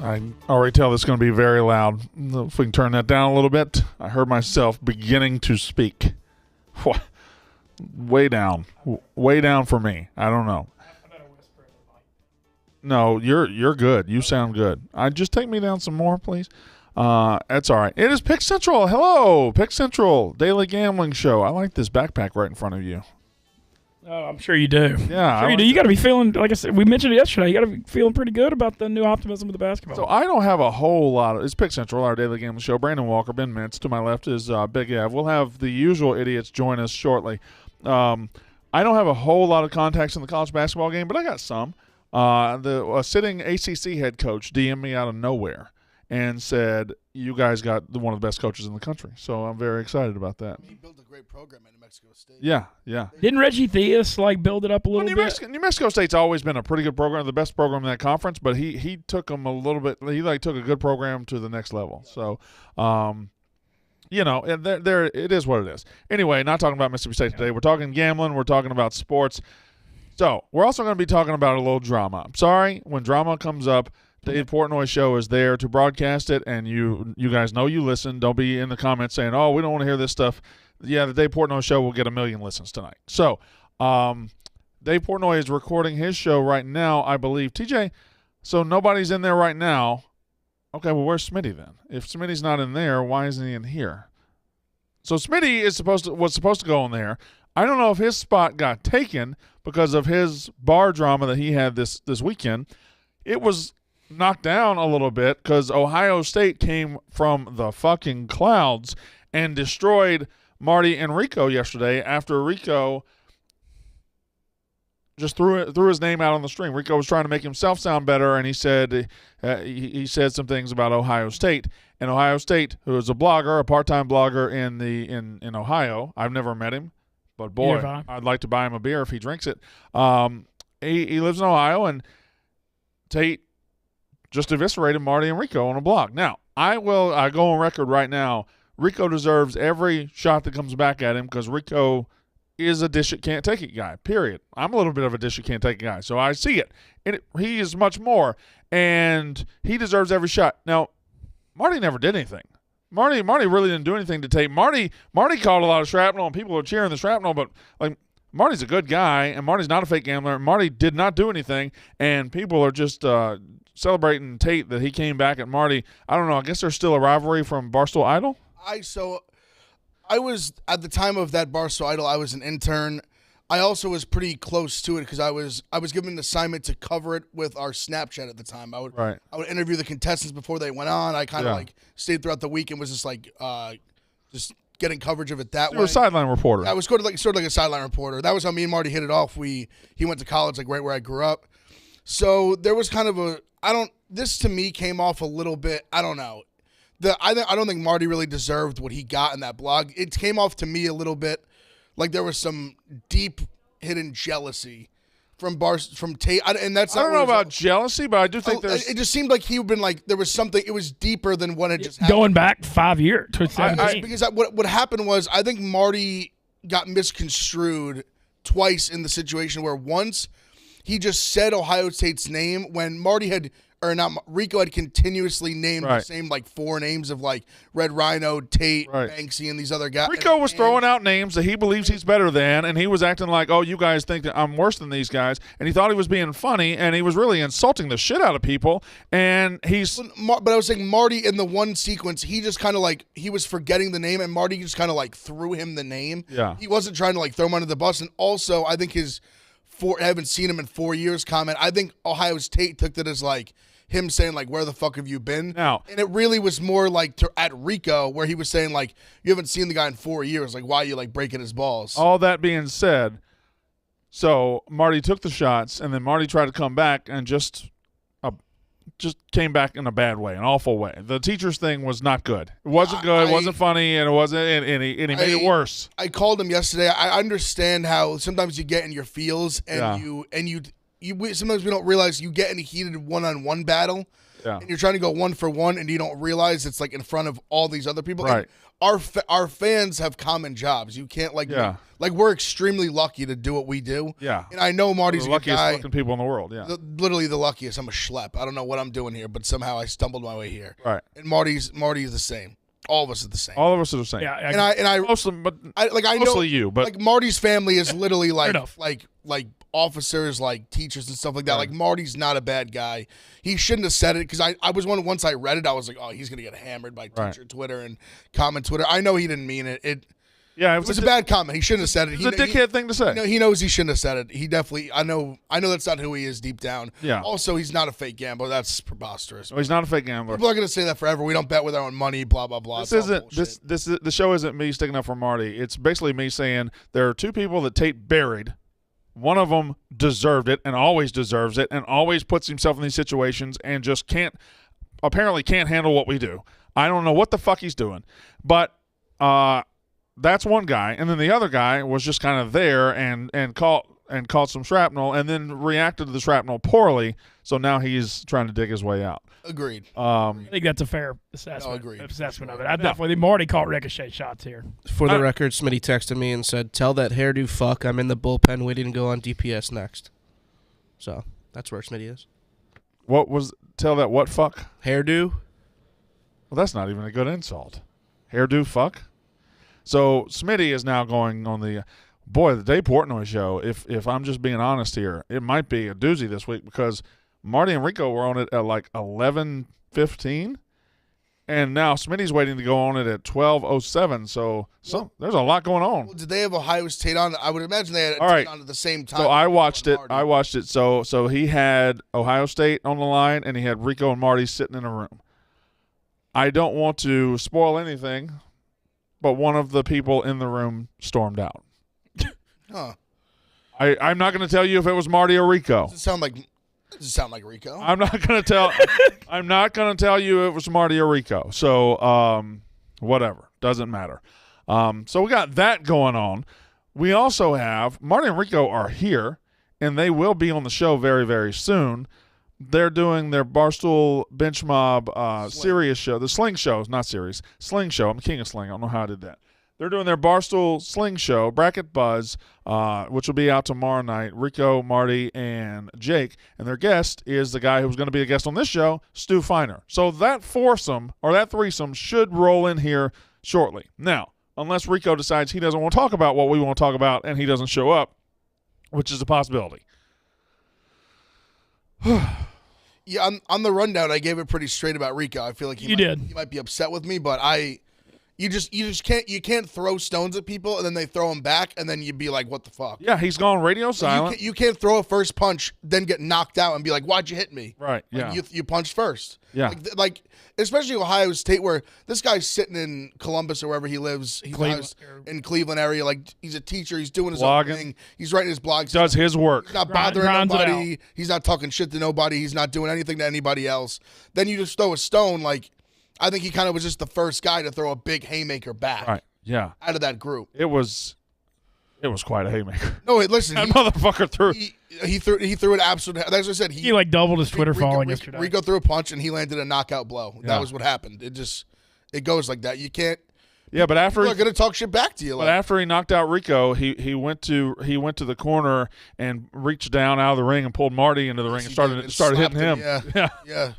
I already tell this is going to be very loud. If we can turn that down a little bit. I heard myself beginning to speak. Way down. Way down for me. I don't know. No, you're good. You sound good. Just take me down some more, please. That's all right. It is Pick Central. Hello, Pick Central, daily gambling show. I like this backpack right in front of you. Oh, I'm sure you do. Yeah, sure you do. You got to be feeling, like I said, we mentioned it yesterday, you got to be feeling pretty good about the new optimism of the basketball. So I don't have a whole lot of – it's Pick Central, our daily gambling show. Brandon Walker, Ben Mintz. To my left is Big Ev. We'll have the usual idiots join us shortly. I don't have a whole lot of contacts in the college basketball game, but I got some. The sitting ACC head coach DM'd me out of nowhere and said, you guys got one of the best coaches in the country. So I'm very excited about that. He built a great program in New Mexico State. Yeah. Didn't Reggie Theus build it up a little bit? New Mexico State's always been a pretty good program, the best program in that conference, but he took them a little bit. He took a good program to the next level. So, there it is what it is. Anyway, not talking about Mississippi State today. We're talking gambling. We're talking about sports. So we're also going to be talking about a little drama. I'm sorry, when drama comes up, Dave Portnoy's show is there to broadcast it, and you guys know you listen. Don't be in the comments saying, oh, we don't want to hear this stuff. Yeah, the Dave Portnoy show will get 1 million listens tonight. So Dave Portnoy is recording his show right now, I believe. TJ, so nobody's in there right now. Okay, well, where's Smitty then? If Smitty's not in there, why isn't he in here? So Smitty was supposed to go in there. I don't know if his spot got taken because of his bar drama that he had this weekend. It was knocked down a little bit because Ohio State came from the fucking clouds and destroyed Marty and Rico yesterday after Rico just threw his name out on the stream. Rico was trying to make himself sound better, and he said he said some things about Ohio State. And Ohio State, who is a part-time blogger in Ohio. I've never met him, but boy, I'd like to buy him a beer if he drinks it. He lives in Ohio, and Tate just eviscerated Marty and Rico on a blog. Now, I go on record right now. Rico deserves every shot that comes back at him because Rico is a dish-it-can't-take-it guy, period. I'm a little bit of a dish-it-can't-take-it guy, so I see it. And he is much more, and he deserves every shot. Now, Marty never did anything. Marty really didn't do anything to Tate. Marty caught a lot of shrapnel, and people are cheering the shrapnel, but Marty's a good guy, and Marty's not a fake gambler. Marty did not do anything, and people are just celebrating Tate that he came back at Marty. I don't know. I guess there's still a rivalry from Barstool Idol. I was, at the time of that Barstool Idol, I was an intern. I also was pretty close to it because I was given an assignment to cover it with our Snapchat at the time. I would interview the contestants before they went on. I kind of stayed throughout the week and was just getting coverage of it that way. You were a sideline reporter. I was sort of like a sideline reporter. That was how me and Marty hit it off. He went to college right where I grew up. So there was kind of this to me came off a little bit, I don't know. I don't think Marty really deserved what he got in that blog. It came off to me a little bit like there was some deep hidden jealousy from Tate, and that's not. I don't know about jealousy, but I do think there's. It just seemed like he'd been like there was something. It was deeper than what had just happened. Going back 5 years. Because what happened was I think Marty got misconstrued twice in the situation where once he just said Ohio State's name when Rico had continuously named the same 4 names of Red Rhino, Tate, Banksy, and these other guys. Rico was throwing out names that he believes he's better than, and he was acting like, oh, you guys think that I'm worse than these guys, and he thought he was being funny, and he was really insulting the shit out of people, and But I was saying Marty in the one sequence, he just kind of he was forgetting the name, and Marty just kind of threw him the name. Yeah. He wasn't trying to throw him under the bus, and also I think I haven't seen him in 4 years comment, I think Ohio State took that as him saying where the fuck have you been? Now, and it really was more at Rico where he was saying you haven't seen the guy in 4 years, why are you breaking his balls? All that being said, so Marty took the shots, and then Marty tried to come back and just came back in a bad way, an awful way. The teachers thing was not good. It wasn't good. It wasn't funny, and it wasn't. And he made it worse. I called him yesterday. I understand how sometimes you get in your feels, and you sometimes we don't realize you get in a heated one-on-one battle. Yeah. and you're trying to go 1 for 1, and you don't realize it's like in front of all these other people. Right. And our fans have common jobs. You can't like we're extremely lucky to do what we do. Yeah. And I know Marty's the a good luckiest guy. fucking people in the world. Yeah. Literally the luckiest. I'm a schlep. I don't know what I'm doing here, but somehow I stumbled my way here. Right. And Marty's the same. All of us are the same. All of us are the same. Yeah, and I mostly, but I mostly know you, but like Marty's family is literally enough. like officers, like teachers and stuff like that. Like Marty's not a bad guy. He shouldn't have said it because I was once I read it, I was like, oh, he's gonna get hammered by teacher Twitter and comment Twitter. I know he didn't mean it. It was a bad comment. He shouldn't have said it. It's a dickhead thing to say. He knows he shouldn't have said it. He definitely. I know that's not who he is deep down. Yeah. Also, he's not a fake gambler. That's preposterous. No, he's not a fake gambler. People are gonna say that forever. We don't bet with our own money. Blah blah blah. The show isn't me sticking up for Marty. It's basically me saying there are two people that Tate buried. One of them deserved it and always deserves it and always puts himself in these situations and just apparently can't handle what we do. I don't know what the fuck he's doing, but that's one guy, and then the other guy was just kind of there and caught some shrapnel, and then reacted to the shrapnel poorly. So now he's trying to dig his way out. Agreed. I think that's a fair assessment. Agreed. Assessment of it. I definitely Marty caught ricochet shots here. For the record, Smitty texted me and said, "Tell that hairdo fuck I'm in the bullpen waiting to go on DPS next." So that's where Smitty is. Tell that what fuck? Hairdo. Well, that's not even a good insult. Hairdo fuck. So Smitty is now going on the Dave Portnoy show. If I'm just being honest here, it might be a doozy this week because Marty and Rico were on it at like 11:15, and now Smitty's waiting to go on it at 12:07. So there's a lot going on. Well, did they have Ohio State on? I would imagine they had All on at the same time. So I watched it. So he had Ohio State on the line, and he had Rico and Marty sitting in a room. I don't want to spoil anything, but one of the people in the room stormed out. Huh. I'm not going to tell you if it was Marty or Rico. Does it sound like Rico? I'm not going to tell. I'm not going to tell you it was Marty or Rico. So whatever, doesn't matter. So we got that going on. We also have Marty and Rico are here, and they will be on the show very, very soon. They're doing their Barstool Bench Mob serious show. The Sling Show is not serious. Sling Show. I'm the king of sling. I don't know how I did that. They're doing their Barstool Sling Show, Bracket Buzz, which will be out tomorrow night. Rico, Marty, and Jake. And their guest is the guy who's going to be a guest on this show, Stu Feiner. So that foursome, or that threesome, should roll in here shortly. Now, unless Rico decides he doesn't want to talk about what we want to talk about and he doesn't show up, which is a possibility. Yeah, on the rundown, I gave it pretty straight about Rico. I feel like he might be upset with me, but you just can't throw stones at people and then they throw them back and then you'd be like, what the fuck? Yeah, he's gone radio silent. You can't throw a first punch, then get knocked out and be like, why'd you hit me? Right. Like, Yeah. you punched first. Yeah. Like especially Ohio State, where this guy's sitting in Columbus or wherever he lives. He's in Cleveland area. Like, he's a teacher. He's doing his own thing. He's writing his blogs. Does his work. He's not bothering nobody. He's not talking shit to nobody. He's not doing anything to anybody else. Then you just throw a stone. Like, I think he kind of was just the first guy to throw a big haymaker back. Right. Yeah. Out of that group. It was quite a haymaker. No, wait, listen. That motherfucker threw. He threw it absolutely. That's what I said. He like doubled his Twitter following yesterday. Rico threw a punch and he landed a knockout blow. Yeah. That was what happened. It goes like that. You can't. Yeah, but after people are gonna talk shit back to you. But after he knocked out Rico, he went to the corner and reached down out of the ring and pulled Marty into the ring and started hitting him. Yeah.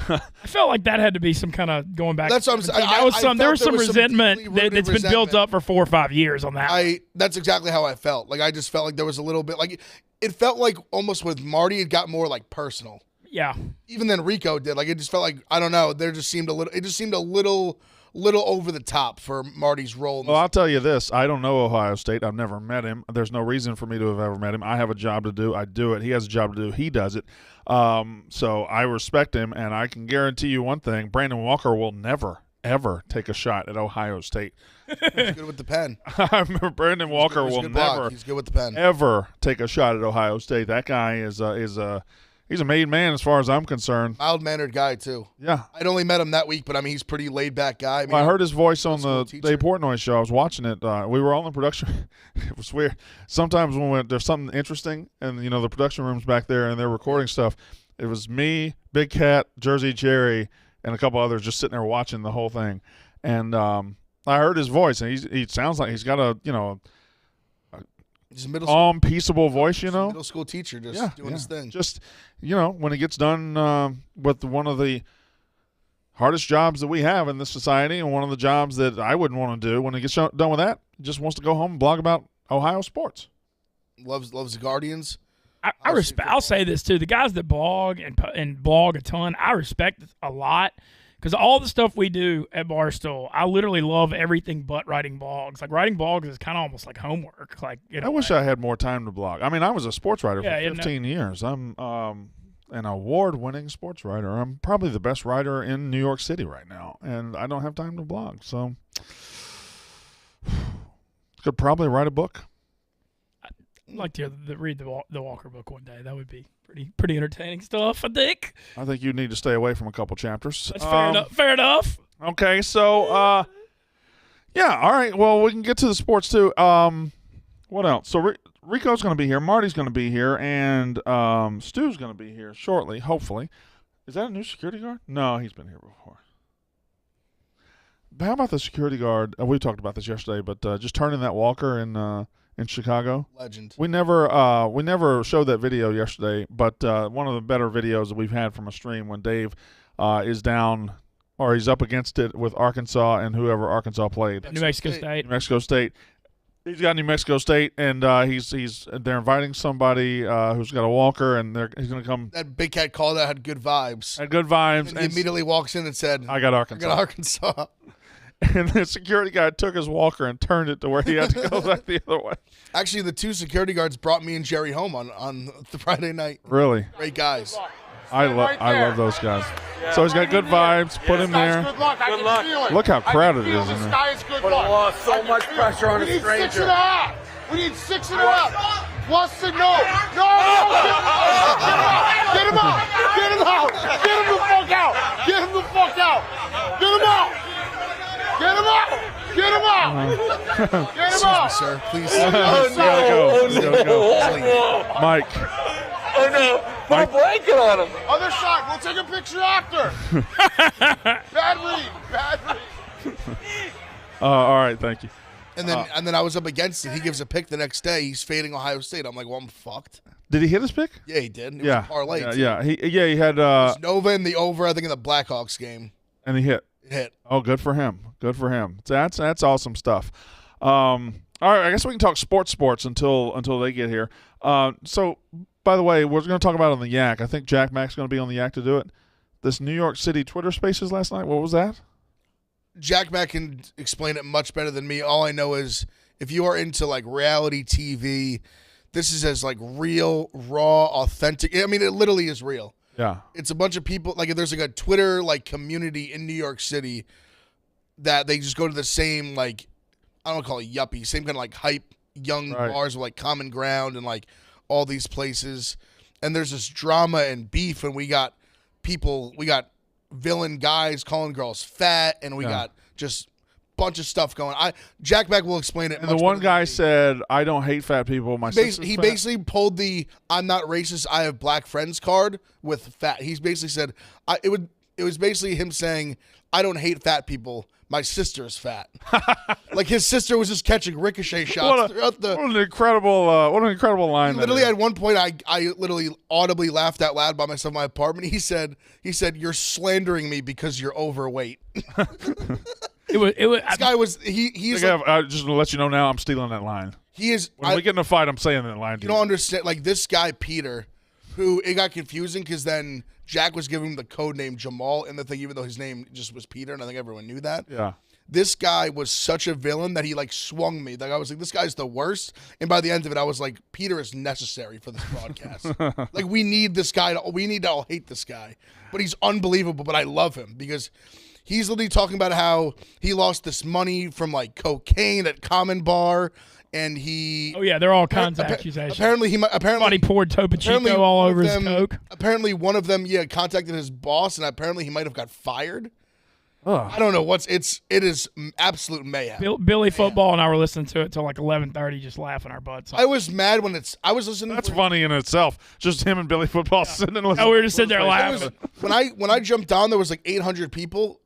I felt like that had to be some kind of going back. That's what I'm saying. There was some resentment that's been built up for 4 or 5 years on that. That's exactly how I felt. Like, I just felt like there was a little bit like it felt like almost with Marty it got more like personal. Yeah. Even than Rico did. Like, it just felt like, I don't know, it just seemed a little over the top for Marty's role. Well, I'll tell you this. I don't know Ohio State. I've never met him. There's no reason for me to have ever met him. I have a job to do. I do it. He has a job to do. He does it. So I respect him, and I can guarantee you one thing. Brandon Walker will never, ever take a shot at Ohio State. He's good with the pen. I remember Brandon Walker will never He's good with the pen. Ever take a shot at Ohio State. That guy he's a made man as far as I'm concerned. Mild-mannered guy, too. Yeah. I'd only met him that week, but, I mean, he's a pretty laid-back guy. I heard his voice on the Dave Portnoy show. I was watching it. We were all in production. It was weird. Sometimes when there's something interesting and, the production room's back there and they're recording stuff, it was me, Big Cat, Jersey Jerry, and a couple others just sitting there watching the whole thing. And I heard his voice, and he sounds like he's got a, He's a calm, peaceable voice, middle school teacher just doing his thing. Just, when he gets done with one of the hardest jobs that we have in this society, and one of the jobs that I wouldn't want to do, when he gets done with that, he just wants to go home and blog about Ohio sports. Loves the Guardians. I respect. I'll say this too: the guys that blog and blog a ton, I respect a lot, because all the stuff we do at Barstool, I literally love everything but writing blogs. Like, writing blogs is kind of almost like homework. Like, I wish I had more time to blog. I mean, I was a sports writer for 15 years. I'm an award-winning sports writer. I'm probably the best writer in New York City right now, and I don't have time to blog. So, could probably write a book. I'd like to read the Walker book one day. That would be pretty entertaining stuff, I think. I think you need to stay away from a couple chapters. That's fair enough. Fair enough. Okay, so yeah, all right. Well, we can get to the sports too. What else? So Rico's going to be here, Marty's going to be here, and Stu's going to be here shortly, hopefully. Is that a new security guard? No, he's been here before. How about the security guard? We talked about this yesterday, but just turning that Walker in Chicago. Legend. We never showed that video yesterday, but one of the better videos that we've had from a stream when Dave is down, or he's up against it with Arkansas and whoever Arkansas played. New Mexico State. New Mexico State. He's got New Mexico State, and they're inviting somebody who's got a Walker, and he's going to come. That Big Cat call that had good vibes. Had good vibes. And he immediately walks in and said, I got Arkansas. And the security guy took his Walker and turned it to where he had to go back the other way. Actually, the two security guards brought me and Jerry home on the Friday night. Really? Great guys. I love those guys. So he's got good vibes. Put him there. Good luck. Look how crowded it is in there. Put so much pressure on a stranger. We need 6.5. What's the no? No! Get him out! Get him out! Get him the fuck out! Get him the fuck out! Get him out! Get him out! Get him out! Get him out! Excuse me, sir. Please. Gotta go. Mike. Oh no! Put a blanket on him. Other side. We'll take a picture after. Bad read. All right, thank you. And then I was up against it. He gives a pick the next day. He's fading Ohio State. I'm like, well, I'm fucked. Did he hit his pick? Yeah, he did. It Yeah. was a parlay. Yeah. He had. It was Nova in the over, I think, in the Blackhawks game. And he hit. It hit. Oh, good for him. Good for him. That's awesome stuff. All right, I guess we can talk sports until they get here. So, by the way, we're going to talk about it on the Yak. I think Jack Mack's going to be on the Yak to do it. This New York City Twitter Spaces last night. What was that? Jack Mack can explain it much better than me. All I know is if you are into like reality TV, this is as like real, raw, authentic. I mean, it literally is real. Yeah. It's a bunch of people. Like there's like a Twitter like community in New York City that they just go to the same like, I don't want to call it yuppie, same kind of like hype young bars with like Common Ground and like all these places. And there's this drama and beef, and we got villain guys calling girls fat, and we got just bunch of stuff going. Jack Mack will explain it. And the one guy said, "I don't hate fat people. My sister's he fat." basically pulled the "I'm not racist, I have black friends" card with fat. He's basically said, it was basically him saying, "I don't hate fat people. My sister's fat." Like his sister was just catching ricochet shots throughout the. What an incredible line! Literally, at one point, I literally audibly laughed out loud by myself in my apartment. He said, "You're slandering me because you're overweight." This guy was he's like, just to let you know now, I'm stealing that line. He is. When we get in a fight, I'm saying that line. You don't understand. Like this guy Peter, who it got confusing because then Jack was giving him the code name Jamal in the thing, even though his name just was Peter, and I think everyone knew that. Yeah. This guy was such a villain that he like swung me. Like I was like, this guy's the worst. And by the end of it, I was like, Peter is necessary for this broadcast. Like we need this guy. We need to all hate this guy. But he's unbelievable. But I love him because he's literally talking about how he lost this money from like cocaine at Common Bar. And he. Oh yeah, they're all kinds of accusations. Apparently somebody poured Topo Chico all over his Coke. Apparently one of them, contacted his boss, and apparently he might have got fired. I don't know it is absolute mayhem. Billy Football and I were listening to it till like 11:30, just laughing our butts off. I was mad when I was listening. That's funny in itself. Just him and Billy Football sitting and listening. Oh, we were just sitting there laughing. When I jumped on, there was like 800 people.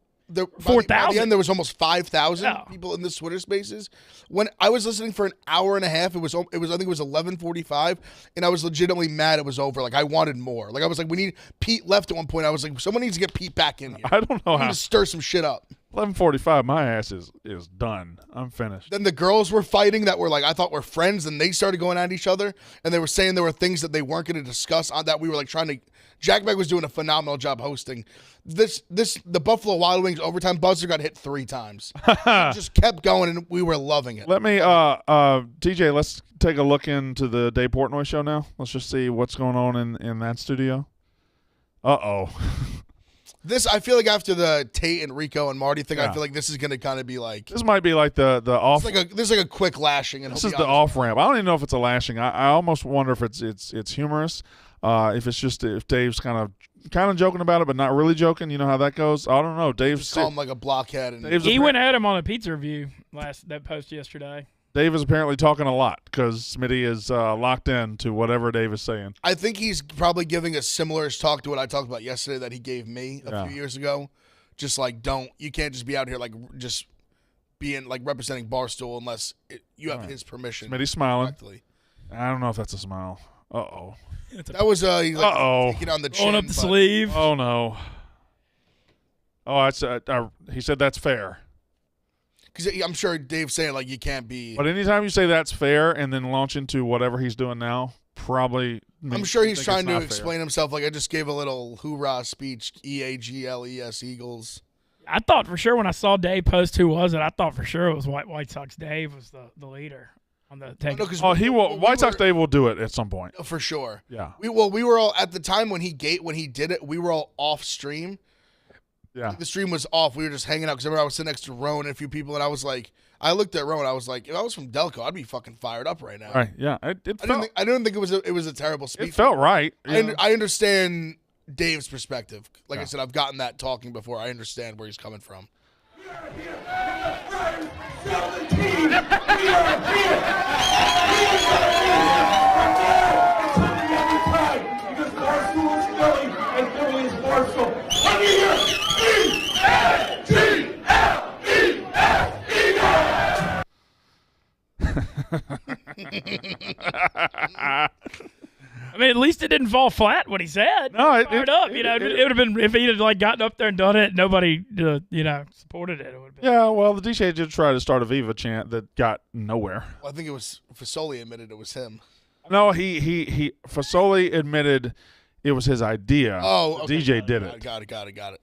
4,000. By the end, there was almost 5,000 Yeah. people in the Twitter Spaces. When I was listening for an hour and a half, it was I think it was 11:45, and I was legitimately mad it was over. Like I wanted more. Like I was like, we need Pete left at one point. I was like, someone needs to get Pete back in here. I don't know We need how. to stir some shit up. 11:45. My ass is done. I'm finished. Then the girls were fighting that were like I thought were friends, and they started going at each other, and they were saying there were things that they weren't going to discuss on that we were like trying to. Jack Beck was doing a phenomenal job hosting. The Buffalo Wild Wings overtime buzzer got hit 3 times. It just kept going, and we were loving it. Let me, TJ. Let's take a look into the Dave Portnoy show now. Let's just see what's going on in that studio. I feel like after the Tate and Rico and Marty thing, I feel like this is going to kind of be like this might be like the off. this is like a quick lashing. And This is the off ramp. I don't even know if it's a lashing. I almost wonder if it's humorous. If it's just if Dave's kind of joking about it, but not really joking. You know how that goes. I don't know. Dave's just call him like a blockhead. And He went at him on a pizza review that post yesterday. Dave is apparently talking a lot because Smitty is locked in to whatever Dave is saying. I think he's probably giving a similar talk to what I talked about yesterday that he gave me a few years ago. Just like you can't just be out here like just being like representing Barstool unless you have his permission. Smitty's smiling. Correctly. I don't know if that's a smile. Uh-oh. That was he's like taking on the chin. Going up the sleeve. Oh no. Oh, he said that's fair. Because I'm sure Dave's saying like you can't be. But anytime you say that's fair and then launch into whatever he's doing now, probably. I'm sure he's trying to fair. explain himself. Like I just gave a little hoorah speech. EAGLES Eagles. I thought for sure when I saw Dave post who was it, I thought for sure it was White Sox Dave was the leader on the take. White Sox Dave will do it at some point. For sure. Yeah. We were all at the time when he did it. We were all off stream. Yeah. The stream was off. We were just hanging out because I remember I was sitting next to Rowan and a few people, and I was like, I looked at Rowan. I was like, if I was from Delco, I'd be fucking fired up right now. Right. Yeah. I didn't think it was a terrible speech. It felt right. I understand Dave's perspective. Like I said, I've gotten that talking before. I understand where he's coming from. Because Barstool is Philly and Philly is Barstool. Let me hear I mean, at least it didn't fall flat what he said. No, it would have been if he had like gotten up there and done it. Nobody, supported it. It would have been. Yeah. Well, the DJ did try to start a Viva chant that got nowhere. Well, I think it was Fasoli admitted it was him. No, Fasoli admitted it was his idea. Oh, okay. The DJ did it. Got it.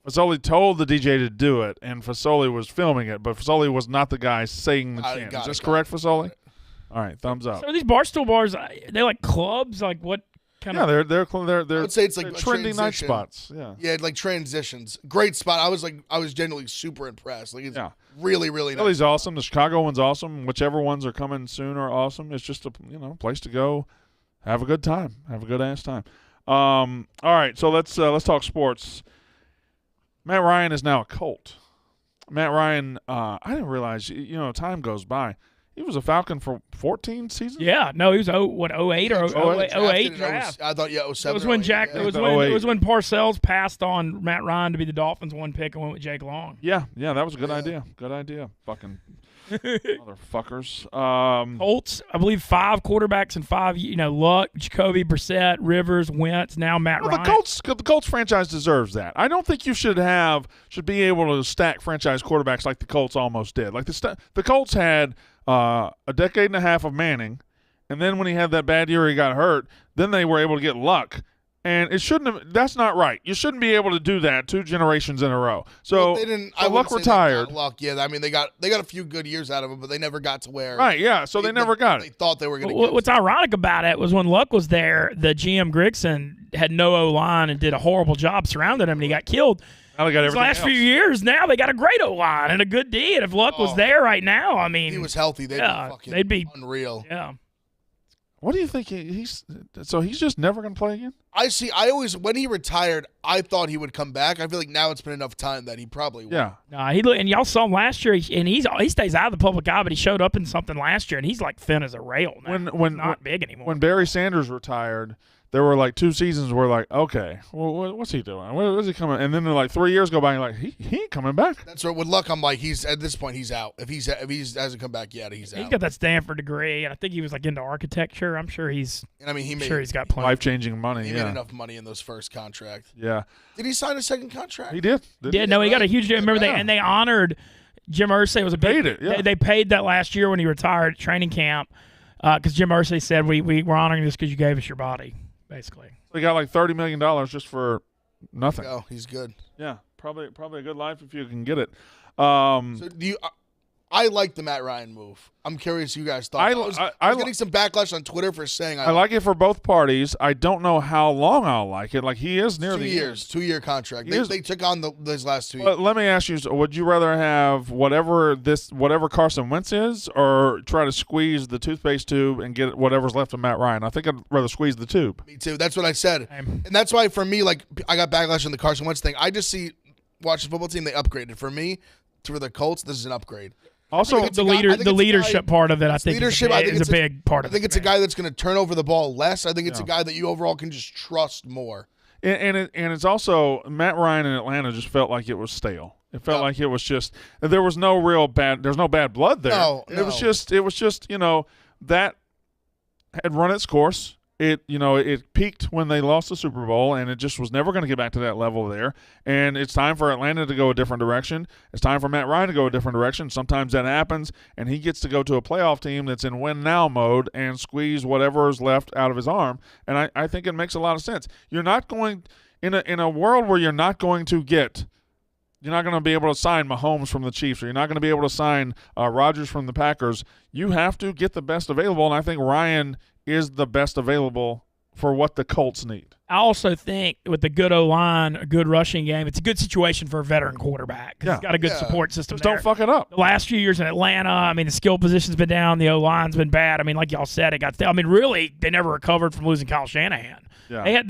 Fasoli told the DJ to do it, and Fasoli was filming it, but Fasoli was not the guy saying the chant. Is this correct, Fasoli? All right, thumbs up. So are these Barstool bars, they like clubs? Like what kind of? Yeah, they're I would say it's like a trendy night transition. spots. Yeah. Yeah, like transitions. Great spot. I was genuinely super impressed. Like it's really, really nice. Philly's awesome. The Chicago one's awesome. Whichever ones are coming soon are awesome. It's just a place to go, have a good time, have a good ass time. All right, so let's talk sports. Matt Ryan is now a Colt. Matt Ryan, I didn't realize. Time goes by. He was a Falcon for 14 seasons. Yeah, no, he was 08 or 08 draft. I thought 07. It was when it was when Parcells passed on Matt Ryan to be the Dolphins' one pick and went with Jake Long. Yeah, that was a good idea. Good idea. Fucking motherfuckers. Colts, I believe 5 quarterbacks and 5. Luck, Jacoby Brissett, Rivers, Wentz. Now Matt Ryan. The Colts franchise deserves that. I don't think you should be able to stack franchise quarterbacks like the Colts almost did. Like the Colts had a decade and a half of Manning, and then when he had that bad year, he got hurt. Then they were able to get Luck. And it shouldn't have. That's not right. You shouldn't be able to do that 2 generations in a row. So they didn't. So Luck retired. Luck, yeah. I mean, they got a few good years out of him, but they never got to where. Right. Yeah. So they never got it. They thought they were going to. What's ironic about it was when Luck was there, the GM Grigson had no O-line and did a horrible job surrounding him, and he got killed. Now they got These last few years, now they got a great O-line and a good D. And if Luck was there right now, I mean, if he was healthy, they'd be unreal. unreal. Yeah. What do you think he's just never going to play again? I always, when he retired, I thought he would come back. I feel like now it's been enough time that he probably will. Yeah. Nah, and y'all saw him last year, and he stays out of the public eye, but he showed up in something last year, and he's like thin as a rail now. He's not big anymore. When Barry Sanders retired, there were like 2 seasons where like, okay, well, what's he doing? Where's he coming? And then like 3 years go by, and you're like, he ain't coming back. That's right. With luck, I'm like, at this point, he's out. If he hasn't come back yet, he's out. He's got that Stanford degree, and I think he was like into architecture. I'm sure he's. And I mean, he's got plenty. Life-changing money. He yeah. made enough money in those first contracts. Yeah. Did he sign a second contract? He did. Yeah, no, he got a huge. Remember they honored Jim Irsay was a big. Paid it. Yeah. They paid that last year when he retired at training camp, because Jim Irsay said we're honoring this because you gave us your body, basically. They got like $30 million just for nothing. Oh, he's good. Yeah, probably a good life if you can get it. So do you? I like the Matt Ryan move. I'm curious you guys thought. I was getting some backlash on Twitter for saying I like it for both parties. I don't know how long I'll like it. Like he is near 2 years, 2-year contract. They took on those last 2 years. But let me ask you: would you rather have whatever Carson Wentz is, or try to squeeze the toothpaste tube and get whatever's left of Matt Ryan? I think I'd rather squeeze the tube. Me too. That's what I said, and that's why for me, like I got backlash on the Carson Wentz thing. I just watch the football team. They upgraded. For me, for the Colts, this is an upgrade. Also, the leadership part of it, I think, is a big part of it. I think it's a guy that's going to turn over the ball less. I think it's a guy that you overall can just trust more. And it's also Matt Ryan in Atlanta just felt like it was stale. It felt like it was just there was no real bad. There's no bad blood there. No. It was just that had run its course. It peaked when they lost the Super Bowl, and it just was never going to get back to that level there. And it's time for Atlanta to go a different direction. It's time for Matt Ryan to go a different direction. Sometimes that happens, and he gets to go to a playoff team that's in win-now mode and squeeze whatever is left out of his arm. And I think it makes a lot of sense. You're not going in a world where you're not going to be able to sign Mahomes from the Chiefs, or you're not going to be able to sign Rodgers from the Packers. You have to get the best available, and I think Ryan is the best available for what the Colts need. I also think with the good O-line, a good rushing game, it's a good situation for a veteran quarterback. He's got a good support system Just there. don't fuck it up. The last few years in Atlanta, I mean, the skill position's been down. The O-line's been bad. I mean, like y'all said, really, they never recovered from losing Kyle Shanahan. Yeah.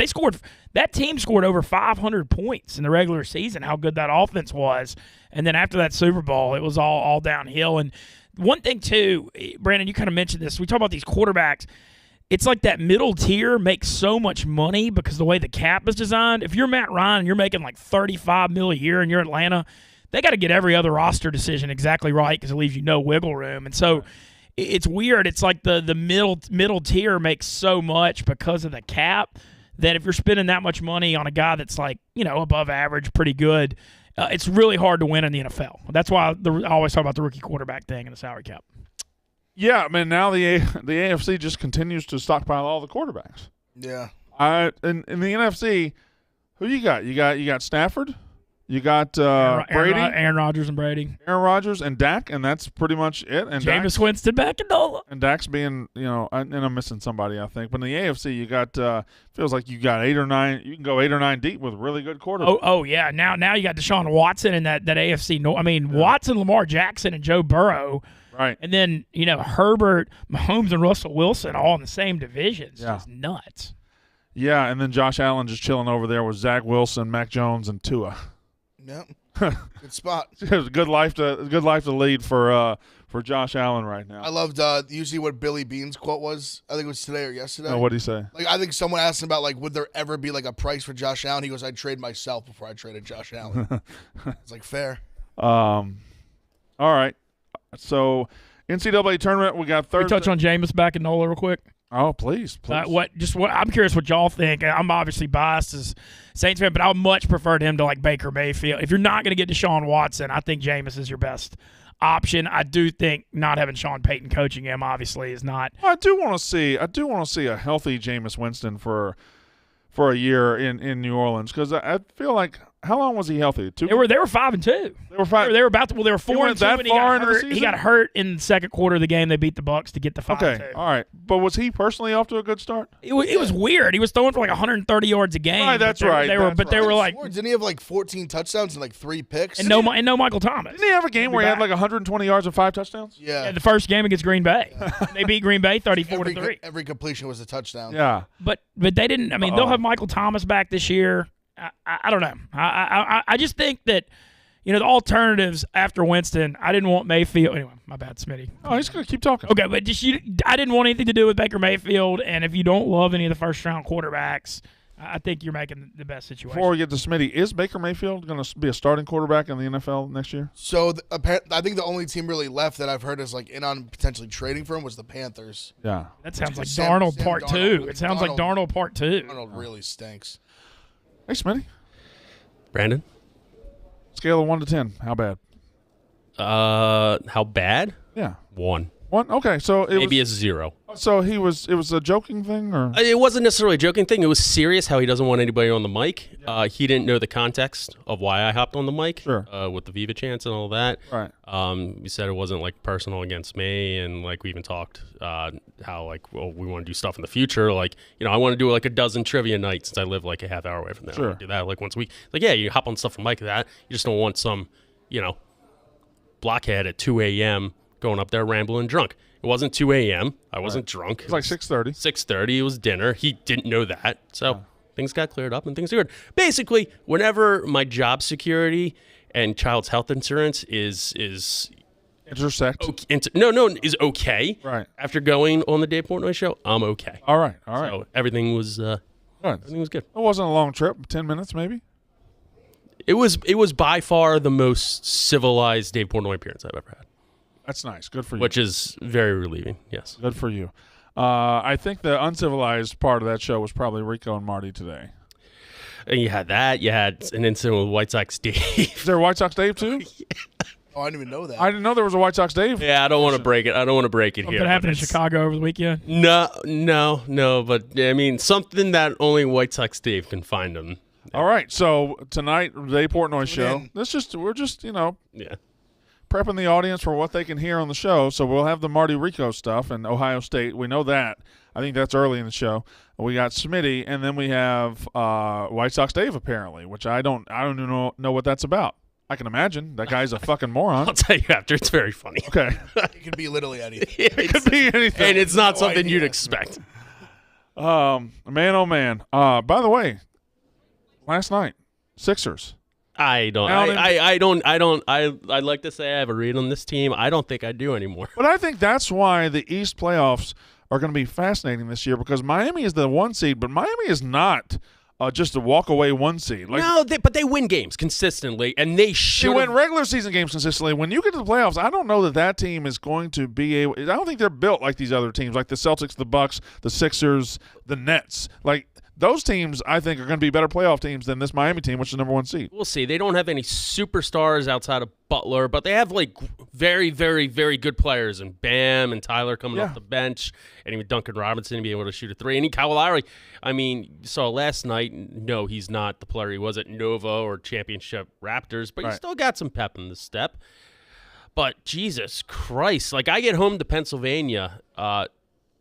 That team scored over 500 points in the regular season, how good that offense was. And then after that Super Bowl, it was all downhill. And one thing, too, Brandon, you kind of mentioned this. We talk about these quarterbacks. It's like that middle tier makes so much money because the way the cap is designed. If you're Matt Ryan and you're making like $35 million a year and you're Atlanta, they got to get every other roster decision exactly right because it leaves you no wiggle room. And so it's weird. It's like the middle tier makes so much because of the cap that if you're spending that much money on a guy that's like, above average, pretty good, it's really hard to win in the NFL. That's why I always talk about the rookie quarterback thing and the salary cap. Yeah, I mean, now the AFC just continues to stockpile all the quarterbacks. Yeah. In the NFC, who you got? You got Stafford. You got Brady, Aaron Rodgers and Brady, Aaron Rodgers and Dak, and that's pretty much it. And Jameis Winston back in Nola. And Dak's being, and I'm missing somebody, I think. But in the AFC, you got feels like you got 8 or 9. You can go 8 or 9 deep with really good quarterbacks. Oh yeah. Now you got Deshaun Watson and that AFC. Watson, Lamar Jackson, and Joe Burrow. Right. And then Herbert, Mahomes, and Russell Wilson all in the same division. It's just nuts. Yeah, and then Josh Allen just chilling over there with Zach Wilson, Mac Jones, and Tua. Yep. Good spot. It's a good life to lead for Josh Allen right now. I loved usually what Billy Bean's quote was. I think it was today or yesterday. Oh, what did he say? Like I think someone asked him about would there ever be a price for Josh Allen? He goes, I'd trade myself before I traded Josh Allen. It's fair. All right. So NCAA tournament, we got Thursday. Can we touch on Jameis back in Nola real quick? Oh, please. I'm curious what y'all think. I'm obviously biased as Saints fan, but I would much prefer him to Baker Mayfield. If you're not going to get Deshaun Watson, I think Jameis is your best option. I do think not having Sean Payton coaching him obviously is not. I do want to see a healthy Jameis Winston for a year in New Orleans because I feel like How long was he healthy? They were 5-2. They were 5. They were about to. Well, they were 4-2. that And far into the he season? got hurt in the second quarter of the game. They beat the Bucs to get the 5-2. Okay, all right. But was he personally off to a good start? It was weird. He was throwing for like 130 yards a game. Right, that's right. They were like, Didn't he have like 14 touchdowns and like 3 picks? and no Michael Thomas. Didn't he have a game where he had like 120 yards and 5 touchdowns? Yeah. Yeah, the first game against Green Bay, they beat Green Bay 34-3. Every completion was a touchdown. Yeah. But they didn't. I mean, they'll have Michael Thomas back this year. I don't know. I just think that, the alternatives after Winston, I didn't want Mayfield. Anyway, my bad, Smitty. Oh, he's going to keep talking. Okay, but I didn't want anything to do with Baker Mayfield, and if you don't love any of the first-round quarterbacks, I think you're making the best situation. Before we get to Smitty, is Baker Mayfield going to be a starting quarterback in the NFL next year? So I think the only team really left that I've heard is like in on potentially trading for him was the Panthers. Yeah. That sounds like Sam Darnold Part 2. Darnold. It sounds like Darnold Part 2. Darnold really stinks. Hey, Smitty. Brandon? Scale of 1 to 10. How bad? How bad? Yeah. 1. 1? Okay, so Maybe a 0. So it was a joking thing, or? It wasn't necessarily a joking thing. It was serious how he doesn't want anybody on the mic. He didn't know the contect of why I hopped on the mic. Sure. With the Viva chants and all that. Right. He said it wasn't like personal against me, and like we even talked how like we want to do stuff in the future. Like I want to do like a dozen trivia nights since I live like a half hour away from there. Sure. I wanna do that like once a week. Like you hop on stuff from like that. You just don't want some blockhead at 2 a.m. going up there rambling drunk. It wasn't 2 a.m. I wasn't drunk. It was like 6:30. 6:30. It was dinner. He didn't know that. So things got cleared up and things are good. Basically, whenever my job security and child's health insurance is Intersect. okay, is okay. Right. After going on the Dave Portnoy show, I'm okay. All right. So everything was Good. good. It wasn't a long trip. 10 minutes, maybe. It was by far the most civilized Dave Portnoy appearance I've ever had, That's nice. Good for you. which is very relieving. Yes. Good for you. I think the uncivilized part of that show was probably Rico and Marty today. And you had that. You had an incident with White Sox Dave. Is there a White Sox Dave too? Oh, I didn't even know that. I didn't know there was a White Sox Dave. Yeah, I don't want to break it. Something here. happened in but Chicago over the weekend. No. But I mean, something that only White Sox Dave can find them. All right. So tonight, Dave Portnoy show. in. We're just Yeah. prepping the audience for what they can hear on the show. So we'll have the Marty Rico stuff and Ohio State. We know that. I think that's early in the show. We got Smitty, and then we have White Sox Dave apparently, which I don't even know what that's about. I can imagine that guy's a fucking moron. I'll tell you after. It's very funny. Okay. It could be literally anything. It could be anything. And it's not something idea. you'd expect. Man, oh man. By the way, last night, Sixers. I'd like to say I have a read on this team. I don't think I do anymore. But I think that's why the East playoffs are going to be fascinating this year, because Miami is the 1 seed, but Miami is not just a walk-away 1 seed. But they win games consistently, and they They should win regular season games consistently. When you get to the playoffs, I don't know that team is going to be able – I don't think they're built like these other teams, like the Celtics, the Bucks, the Sixers, the Nets. Like – those teams, I think, are going to be better playoff teams than this Miami team, which is the number 1 seed. We'll see. They don't have any superstars outside of Butler, but they have like very, very, very good players, and Bam and Tyler coming off the bench, and even Duncan Robinson being able to shoot a 3. And Kyle Lowry, I mean, you saw last night, no, he's not the player he was at Nova or championship Raptors, but he's still got some pep in the step. But Jesus Christ, like I get home to Pennsylvania,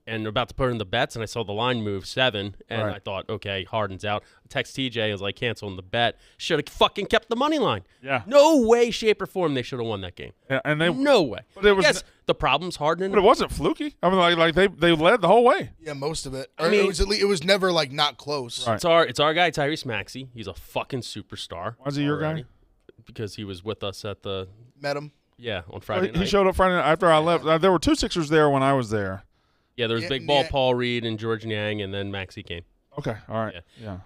and about to put in the bets, and I saw the line move 7, and I thought, okay, Harden's out. I text TJ, I was like, canceling the bet. Should have fucking kept the money line. Yeah. No way, shape, or form they should have won that game. Yeah, and they No way. But it was- yes, the problem's Harden. But it wasn't fluky. I mean, like they led the whole way. Yeah, most of it. I mean- It was never like not close. Right. It's our guy, Tyrese Maxey. He's a fucking superstar. Why is he your guy? Because he was with us at the, Met him. on Friday night. He showed up Friday night after I left. There were 2 Sixers there when I was there. Yeah, there was Yeah, Big Ball yeah. Paul Reed and George Niang, and then Maxey came. Okay, all right. Yeah.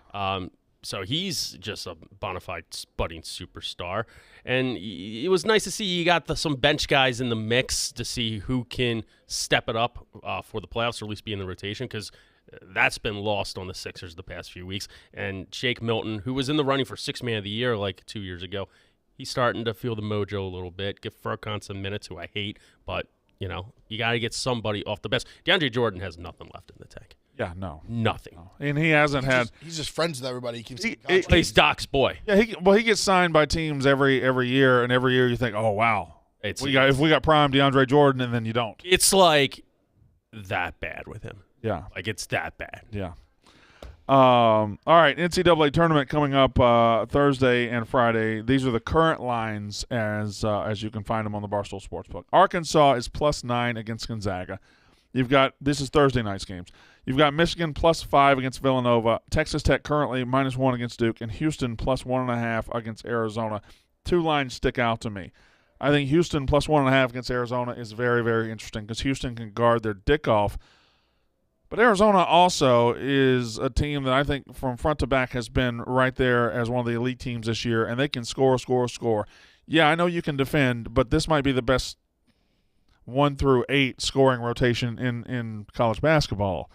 So he's just a bona fide budding superstar. And it was nice to see you got some bench guys in the mix to see who can step it up for the playoffs, or at least be in the rotation, because that's been lost on the Sixers the past few weeks. And Shake Milton, who was in the running for 6th Man of the Year like 2 years ago, he's starting to feel the mojo a little bit. Give Furkan some minutes, who I hate, but you got to get somebody off the bench. DeAndre Jordan has nothing left in the tank. Yeah, no. Nothing. And he hasn't had. He's just friends with everybody. He keeps He's Doc's boy. Yeah, he gets signed by teams every year, and every year you think, oh wow, if we got prime DeAndre Jordan, and then you don't. It's like that bad with him. Yeah, like it's that bad. Yeah. All right, NCAA tournament coming up Thursday and Friday. These are the current lines as you can find them on the Barstool Sportsbook. Arkansas is +9 against Gonzaga. This is Thursday night's games. You've got Michigan +5 against Villanova. Texas Tech currently -1 against Duke, and Houston +1.5 against Arizona. Two lines stick out to me. I think Houston +1.5 against Arizona is very, very interesting because Houston can guard their dick off. But Arizona also is a team that I think from front to back has been right there as one of the elite teams this year, and they can score. Yeah, I know you can defend, but this might be the best 1 through 8 scoring rotation in college basketball.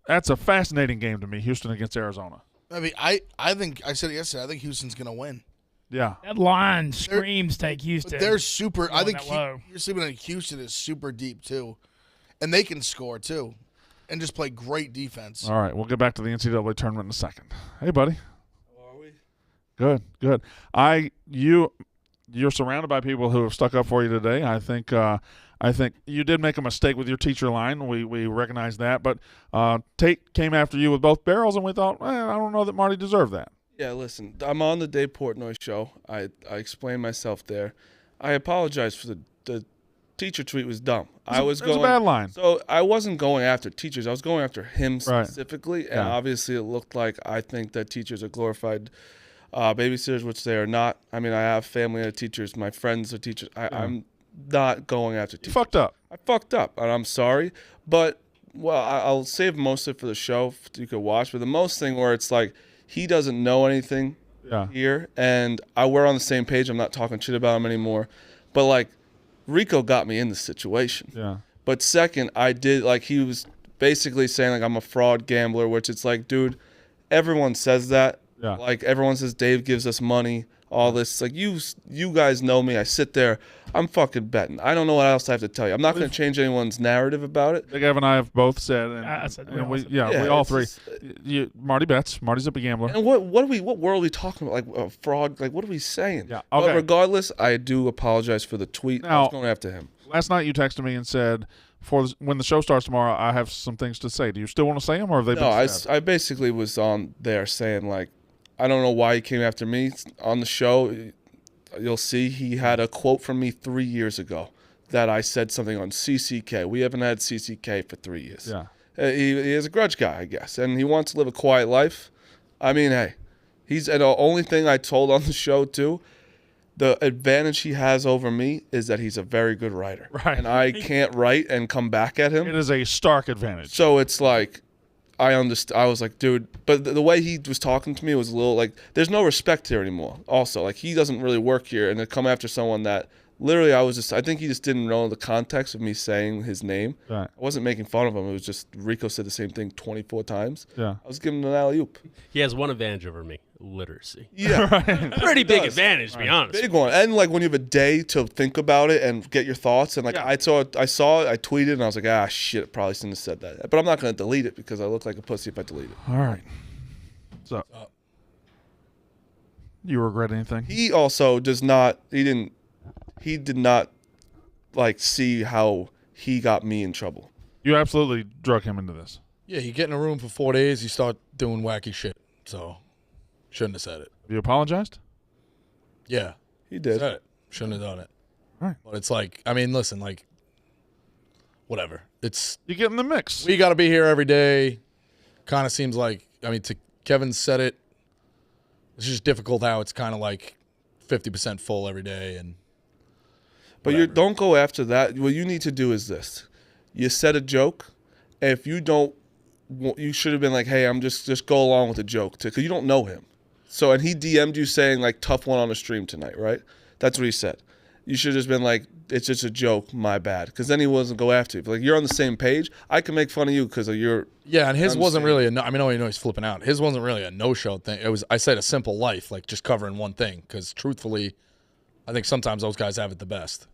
That's a fascinating game to me, Houston against Arizona. I mean, I think I said it yesterday. I think Houston's going to win. Yeah. That line screams take Houston. They're super. I think you're sleeping on Houston is super deep, too. And they can score, too. And just play great defense. All right, we'll get back to the NCAA tournament in a second. Hey, buddy. How are we? Good. You're surrounded by people who have stuck up for you today. I think you did make a mistake with your teacher line. We recognize that, but Tate came after you with both barrels, and we thought, I don't know that Marty deserved that. Yeah, listen, I'm on the Dave Portnoy show. I explained myself there. I apologize for the teacher tweet was dumb. It was a bad line. So I wasn't going after teachers. I was going after him specifically, and Yeah. obviously it looked like I think that teachers are glorified babysitters, which they are not. I mean, I have family that are teachers. My friends are teachers. I'm not going after teachers. You fucked up. I fucked up, and I'm sorry. But, I'll save most of it for the show you could watch. But the most thing where it's like he doesn't know anything here, and we're on the same page. I'm not talking shit about him anymore. But, like, Rico got me in this situation. Yeah. But second, I did, like, he was basically saying, like, I'm a fraud gambler, which it's like, dude, everyone says that. Yeah. Like, everyone says Dave gives us money, all this. Like, you guys know me. I sit there. I'm fucking betting. I don't know what else I have to tell you. I'm not going to change anyone's narrative about it. Big Ev and I have both said, we all three. Marty bets. Marty's a big gambler. And what world are we talking about? Like, fraud? Like, what are we saying? Yeah, okay. But regardless, I do apologize for the tweet. I was going after him. Last night you texted me and said, when the show starts tomorrow, I have some things to say. Do you still want to say them, or have they been said? I basically was on there saying, like, I don't know why he came after me on the show. You'll see he had a quote from me 3 years ago that I said something on CCK. We haven't had CCK for 3 years. Yeah. He is a grudge guy, I guess, and he wants to live a quiet life. I mean, hey, and the only thing I told on the show, too, the advantage he has over me is that he's a very good writer. Right. And I can't write and come back at him. It is a stark advantage. So it's like, I understand. I was like, dude, but the way he was talking to me was a little like, there's no respect here anymore. Also, like, he doesn't really work here, and to come after someone that literally, I think he just didn't know the context of me saying his name. Right. I wasn't making fun of him. It was just Rico said the same thing 24 times. Yeah. I was giving him an alley-oop. He has one advantage over me: literacy. Yeah. Pretty big advantage, to be honest. Big one. And like when you have a day to think about it and get your thoughts, and like I saw it, I tweeted, and I was like, shit, I probably shouldn't have said that. But I'm not going to delete it because I look like a pussy if I delete it. All right. So, you regret anything? He also did not like see how he got me in trouble. You absolutely drug him into this. Yeah, you get in a room for 4 days, you start doing wacky shit. So, shouldn't have said it. Have you apologized? Yeah. He did. Said it. Shouldn't have done it. All right. But it's like, I mean, listen, like, whatever. You get in the mix. We got to be here every day. Kind of seems like, I mean, Kevin said it. It's just difficult how it's kind of like 50% full every day. But you don't go after that. What you need to do is this. You said a joke. And if you don't, you should have been like, hey, I'm just go along with the joke. Because you don't know him. So, and he DM'd you saying, like, tough one on the stream tonight, right? That's what he said. You should have just been like, it's just a joke, my bad. Because then he wasn't go after you. But like, you're on the same page. I can make fun of you because of your... Yeah, and his wasn't really I know he's flipping out. His wasn't really a no-show thing. It was, I said, a simple life, like just covering one thing. Because truthfully, I think sometimes those guys have it the best.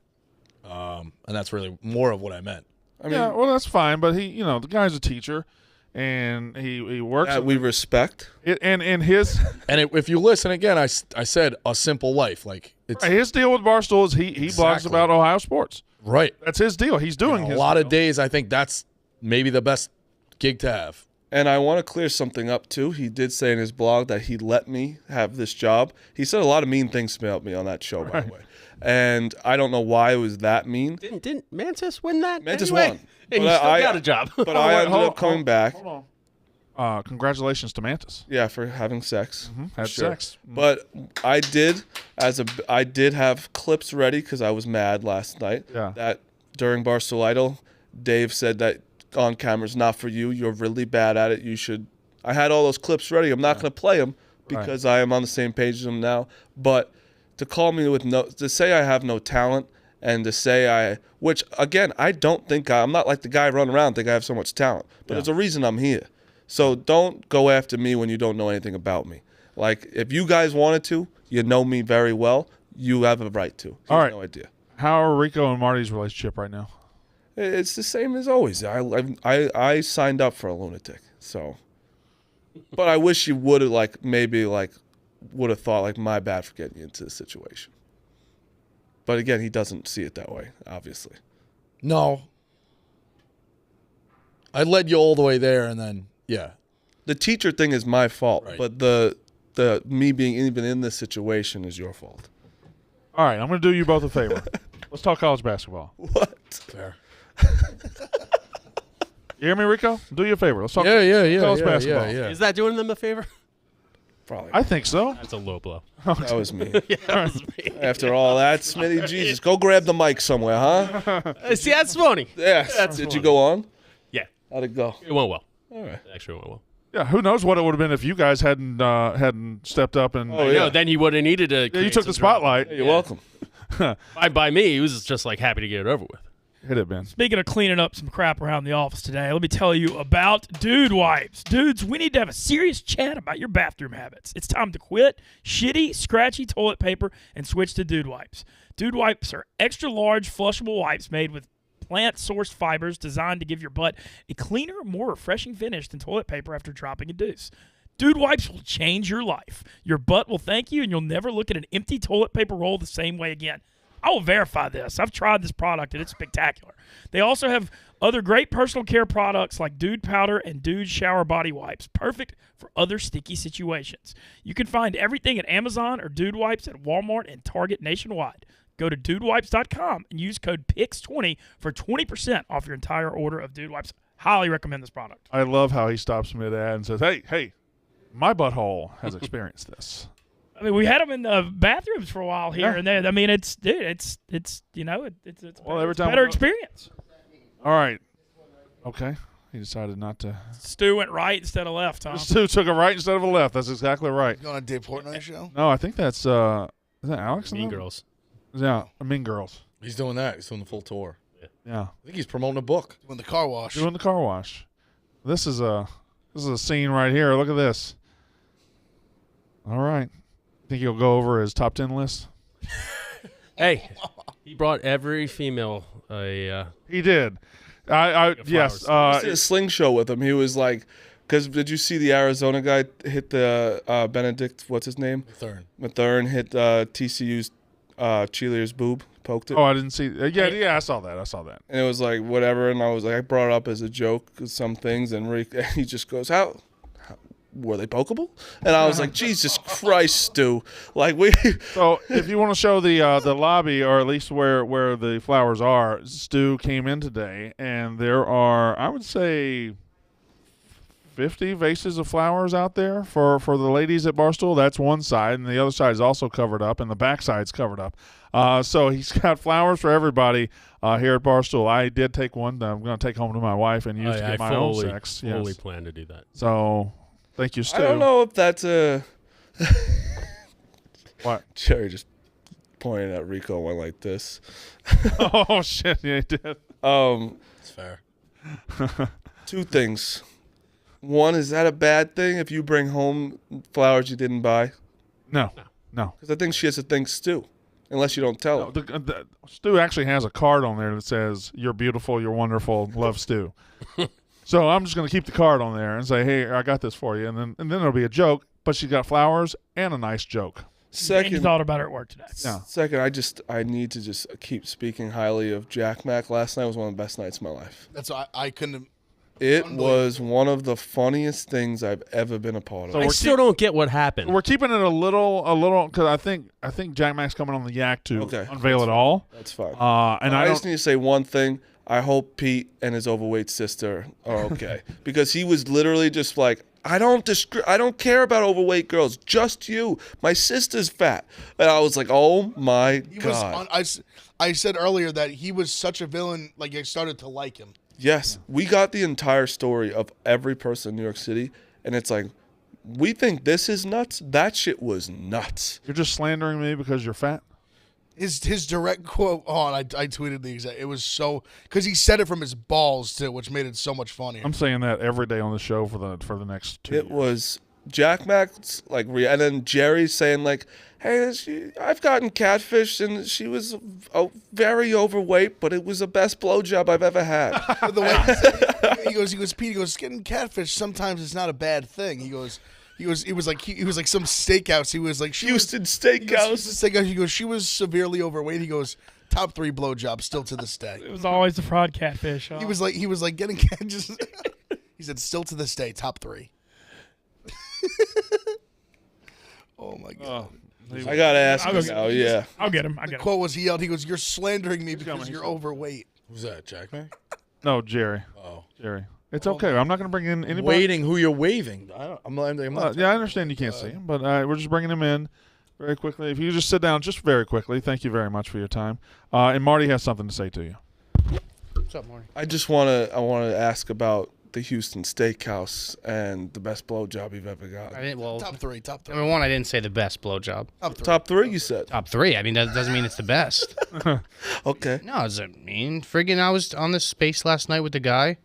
And that's really more of what I meant. I mean, well, that's fine. But the guy's a teacher. and he works. That we respect. And his if you listen again, I said a simple life. Like it's his deal with Barstool is he blogs about Ohio sports. right. That's his deal. He's doing A his lot deal. of days, I think that's maybe the best gig to have. And I want to clear something up, too. He did say in his blog that he let me have this job. He said a lot of mean things about me on that show, by the way. And I don't know why it was that mean. Didn't Mantis win that? Mantis anyway? won. And you But still got a job. But I ended up coming back. Hold on. Congratulations to Mantis. Yeah, for having sex. Had Sure. sex. But I did have clips ready because I was mad last night. Yeah. That during Barstool Idol, Dave said that on camera's not for you. You're really bad at it. You should. I had all those clips ready. I'm not going to play them because I am on the same page as them now. But to call me to say I have no talent and to say which again, I don't think I'm not like the guy running around think I have so much talent. But there's a reason I'm here. So don't go after me when you don't know anything about me. Like if you guys wanted to, you know me very well. You have a right to. All right. No idea. How are Rico and Marty's relationship right now? It's the same as always. I signed up for a lunatic, so. But I wish you would have would have thought my bad for getting you into this situation. But again, he doesn't see it that way, obviously. No. I led you all the way there, and then The teacher thing is my fault, Right. but the me being even in this situation is your fault. All right, I'm going to do you both a favor. Let's talk college basketball. What? fair. You hear me, Rico? Do you a favor. Let's talk Yeah. college basketball. Is that doing them a favor? Probably. I think so. That's a low blow. That was me. That was me. After all that, Smitty, Jesus, go grab the mic somewhere, huh? See, that's funny. Yes. Did you go on? Yeah, How'd it go? it went well. All right. Actually, it went well. Yeah, who knows what it would have been if you guys hadn't stepped up and Oh, yeah. No, then he would have needed to. you create took the some drama. spotlight. Hey, you're welcome. By me, he was just happy to get it over with. Hit it, Ben. Speaking of cleaning up some crap around the office today, let me tell you about Dude Wipes. Dudes, we need to have a serious chat about your bathroom habits. It's time to quit shitty, scratchy toilet paper and switch to Dude Wipes. Dude Wipes are extra large, flushable wipes made with plant-sourced fibers designed to give your butt a cleaner, more refreshing finish than toilet paper after dropping a deuce. Dude Wipes will change your life. Your butt will thank you, and you'll never look at an empty toilet paper roll the same way again. I will verify this. I've tried this product, and it's spectacular. They also have other great personal care products like Dude Powder and Dude Shower Body Wipes, perfect for other sticky situations. You can find everything at Amazon or Dude Wipes at Walmart and Target nationwide. Go to dudewipes.com and use code PIX20 for 20% off your entire order of Dude Wipes. Highly recommend this product. I love how he stops mid-ad and says, hey, my butthole has experienced this. I mean, we had them in the bathrooms for a while here and there. I mean, it's you know, it's Well, every it's a time better we go- experience. All right. Okay. He decided not to. Stu went right instead of left, Tom. Stu took a right instead of a left. That's exactly right. Going on Dave Portnoy show? No, I think that's, is that Alex? Mean Girls. Yeah, Mean Girls. He's doing that. He's doing the full tour. Yeah. I think he's promoting a book. Doing the car wash. Doing the car wash. This is a scene right here. Look at this. All right. Think he'll go over his top 10 list? Hey, he brought every female He did. Yes. I did a sling show with him. He was like, because did you see the Arizona guy hit the Benedict? What's his name? Mathern hit TCU's cheerleader's boob, poked it. Oh, I didn't see. Yeah, I saw that. And it was like whatever, and I was like, I brought it up as a joke, some things, and he just goes, how were they pokeable? And I was like, Jesus Christ, Stu! Like we. So if you want to show the lobby, or at least where the flowers are, Stu came in today, and there are, I would say, 50 vases of flowers out there for the ladies at Barstool. That's one side, and the other side is also covered up, and the back side's covered up. So he's got flowers for everybody here at Barstool. I did take one that I'm going to take home to my wife and use to get my own sex. fully Yes. plan to do that. So thank you, Stu. I don't know if that's a. What? Jerry just pointed at Rico went like this. Oh shit! Yeah, he did. That's fair. Two things. One, is that a bad thing if you bring home flowers you didn't buy? No. Because I think she has to thank Stu, unless you don't tell her. Stu actually has a card on there that says, "You're beautiful, you're wonderful, love Stu." So I'm just going to keep the card on there and say, hey, I got this for you. And then it'll be a joke, but she's got flowers and a nice joke. And you thought about her at work today. Yeah. Second, I need to just keep speaking highly of Jack Mack. Last night was one of the best nights of my life. That's why I couldn't. It was one of the funniest things I've ever been a part of. So I still don't get what happened. We're keeping it a little, because I think Jack Mack's coming on the yak to unveil it all. That's fine. And I just need to say one thing. I hope Pete and his overweight sister are okay because he was literally just like, I don't care about overweight girls, just you. My sister's fat, and I was like, oh my god. I said earlier that he was such a villain. Like I started to like him. Yes, we got the entire story of every person in New York City, and it's like, we think this is nuts. That shit was nuts. You're just slandering me because you're fat? His direct quote on, I tweeted the exact. It was so because he said it from his balls too, which made it so much funnier. I'm saying that every day on the show for the next 2 years. It was Jack Mack's like, and then Jerry saying like, "Hey, I've gotten catfish, and she was very overweight, but it was the best blowjob I've ever had." The way he goes, Pete. He goes, getting catfish sometimes it's not a bad thing. He was like some steakhouse. He was like Houston Steakhouse. He goes, she was severely overweight. He goes, top 3 blowjobs still to this day. It was always the fraud catfish. Huh? He was like getting just. He said, still to this day, top 3. Oh my god. I gotta ask him now. Yeah, I'll get him. The quote was he yelled. He goes, "You're slandering me because you're overweight." Who's that, Jack Mack? No, Jerry. Oh, Jerry. It's okay. I'm not going to bring in anybody. Waiting who you're waving. I'm not Yeah, I understand you can't see him, but we're just bringing him in very quickly. If you just sit down just very quickly. Thank you very much for your time. And Marty has something to say to you. What's up, Marty? I just want to ask about the Houston Steakhouse and the best blowjob you've ever got. Top three. Number one, I didn't say the best blowjob. Top 3, you said. Top 3. I mean, that doesn't mean it's the best. Okay. No, does it mean? Friggin', I was on this space last night with the guy.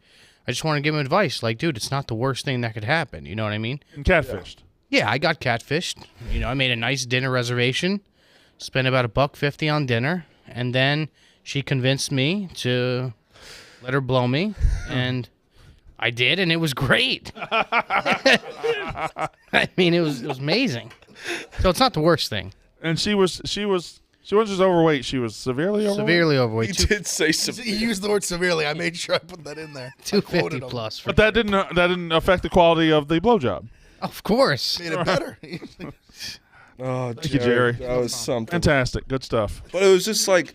I just want to give him advice. Like, dude, it's not the worst thing that could happen. You know what I mean? And catfished. Yeah, I got catfished. You know, I made a nice dinner reservation, spent about $150 on dinner, and then she convinced me to let her blow me, and I did, and it was great. I mean, it was amazing. So it's not the worst thing. And she wasn't just overweight. She was severely overweight. Severely overweight. He did say severely. He used the word severely. I made sure I put that in there. 250 plus. But that didn't affect the quality of the blowjob. Of course. Made it better. Oh, Thank you, Jerry. That was something. Fantastic. Good stuff. But it was just like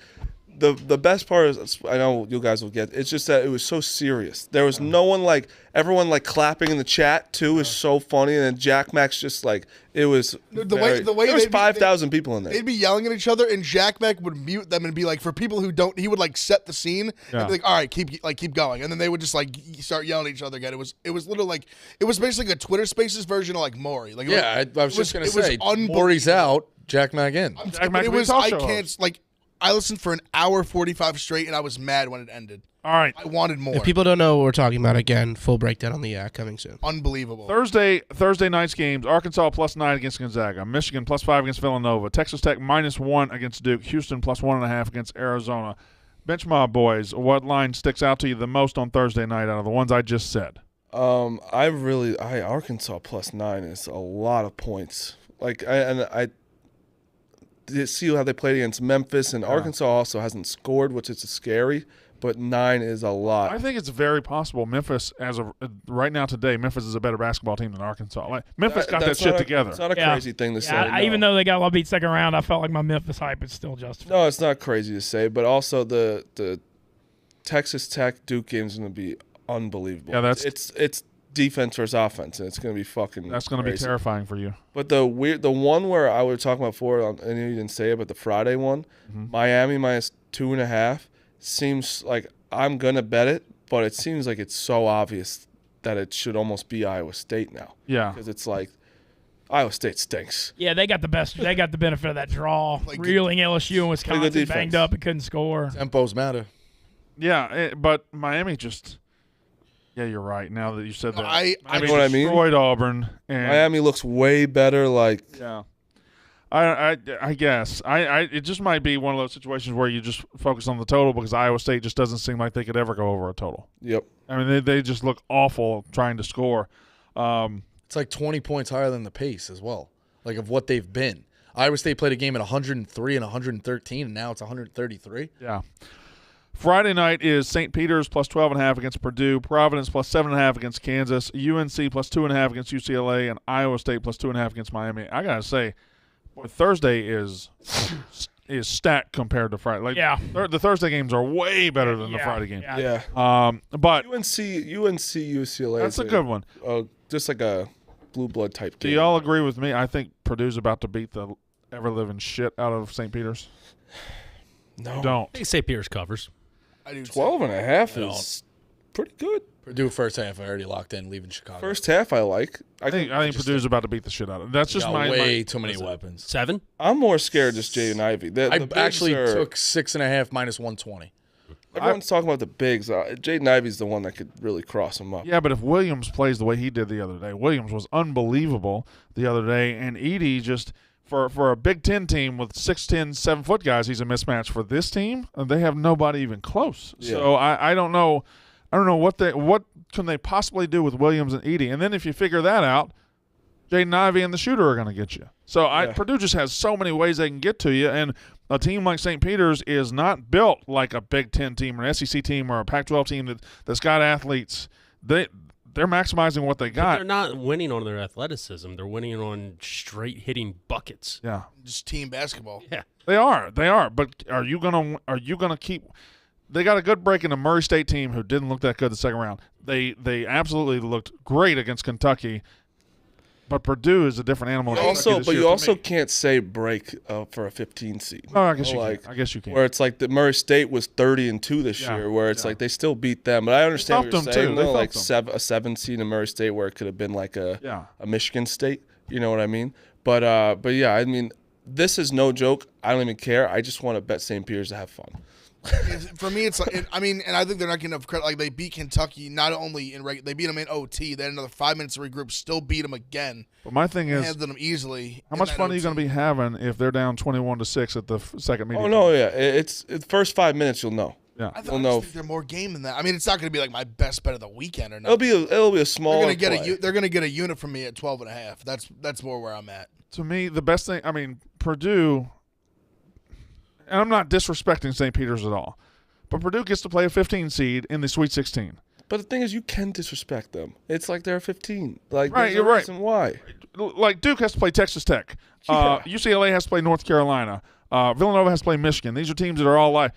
the best part is, I know you guys will get, it's just that it was so serious. There was no one like, everyone like clapping in the chat too is so funny, and then Jack Mack's just like, it was The way there was 5,000 people in there. They'd be yelling at each other, and Jack Mack would mute them and be like, for people who don't, he would like set the scene and be like, all right, keep going, and then they would just like start yelling at each other again. It was literally like, it was basically a Twitter Spaces version of like Maury. Like, I was just gonna say, Maury's out, Jack Mack in. Jack Mack it was talk I show can't host. like. I listened for an hour 45 straight, and I was mad when it ended. All right. I wanted more. If people don't know what we're talking about, again, full breakdown on the yak coming soon. Unbelievable. Thursday night's games: Arkansas +9 against Gonzaga, Michigan +5 against Villanova, Texas Tech -1 against Duke, Houston +1.5 against Arizona. Bench Mob boys, what line sticks out to you the most on Thursday night out of the ones I just said? Arkansas +9 is a lot of points. Like I see how they played against Memphis, and Arkansas also hasn't scored, which is scary. But 9 is a lot. I think it's very possible Memphis, as of right now today, Memphis is a better basketball team than Arkansas. Like Memphis got that shit together. It's not a crazy thing to say. Even though they got well beat second round, I felt like my Memphis hype is still justified. No, it's not crazy to say, but also the Texas Tech Duke game is going to be unbelievable. Yeah, it's defense versus offense, and it's going to be fucking. That's going to be terrifying for you. But the one where I was talking about before, I know you didn't say it, but the Friday one, Miami -2.5, seems like I'm gonna bet it, but it seems like it's so obvious that it should almost be Iowa State now. Yeah, because it's like Iowa State stinks. Yeah, they got the best. They got the benefit of that draw, reeling LSU and Wisconsin banged up and couldn't score. Tempos matter. Yeah, but Miami just. Yeah, you're right. Now that you said that, I know what I mean. Destroyed Auburn, and Miami looks way better. Like, yeah. I guess it just might be one of those situations where you just focus on the total because Iowa State just doesn't seem like they could ever go over a total. Yep. I mean, they just look awful trying to score. It's like 20 points higher than the pace as well, like of what they've been. Iowa State played a game at 103 and 113, and now it's 133. Yeah. Friday night is St. Peter's plus 12.5 against Purdue, Providence plus 7.5 against Kansas, UNC plus 2.5 against UCLA, and Iowa State plus 2.5 against Miami. I gotta say, Thursday is stacked compared to Friday. Like, Yeah. The Thursday games are way better than the Friday games. Yeah. Yeah. But UNC, UCLA. that's a good one. Just like a blue blood type Do game. y'all agree with me? I think Purdue's about to beat the ever-living shit out of St. Peter's. No. Don't. I think St. Peter's covers. I do. 12.5 is pretty good. Purdue first half, I already locked in, leaving Chicago. First half, I like. I think Purdue's about to beat the shit out of it. That's just got way my too many weapons. 7? I'm more scared just Jay and Ivy. I actually took 6.5 minus 120. Everyone's talking about the bigs. Jaden Ivey's the one that could really cross them up. Yeah, but if Williams plays the way he did the other day, Williams was unbelievable the other day, and Edey just for a Big Ten team with 6'10", 7-foot guys, he's a mismatch for this team. And they have nobody even close. Yeah. So I don't know. I don't know what can they possibly do with Williams and Edey. And then if you figure that out, Jaden Ivey and the shooter are going to get you. So Purdue just has so many ways they can get to you, and a team like St. Peter's is not built like a Big Ten team or an SEC team or a Pac-12 team that's got athletes. They're maximizing what they But got. they're not winning on their athleticism. They're winning on straight hitting buckets. Yeah, Just team basketball. Yeah. they are. But are you gonna keep? They got a good break in the Murray State team who didn't look that good the second round. They absolutely looked great against Kentucky. But Purdue is a different animal. than Kentucky this year You to also me. can't say break for a 15 seed. Oh, I guess you like, can. I guess you can. Where it's like the Murray State was 30-2 this Yeah, year, where it's yeah. like they still beat them. But I understand what thumped you're them, saying. too. They Though, like thumped them. a 7 seed in Murray State, where it could have been like Yeah. a Michigan State. You know what I mean? But yeah, I mean, this is no joke. I don't even care. I just want to bet St. Peter's to have fun. For me, it's like and I think they're not getting enough credit. Like they beat Kentucky not only they beat them in OT. They had another 5 minutes to regroup, still beat them again. But my thing is, Handled them easily. how in much that fun are you OT. going to be having if they're down 21-6 at the second meeting? Oh no, yeah, it's the first 5 minutes you'll know. Yeah. I You'll just know. think they're more game than that. I mean, it's not going to be like my best bet of the weekend or not. It'll be a small. They're going to get a unit from me at 12.5. That's more where I'm at. To me, the best thing, I mean, Purdue, and I'm not disrespecting St. Peter's at all, but Purdue gets to play a 15 seed in the Sweet 16. But the thing is, you can disrespect them. It's like they're 15. Like, Right, there's you're a right. reason why. Like Duke has to play Texas Tech. Yeah. UCLA has to play North Carolina. Villanova has to play Michigan. These are teams that are all like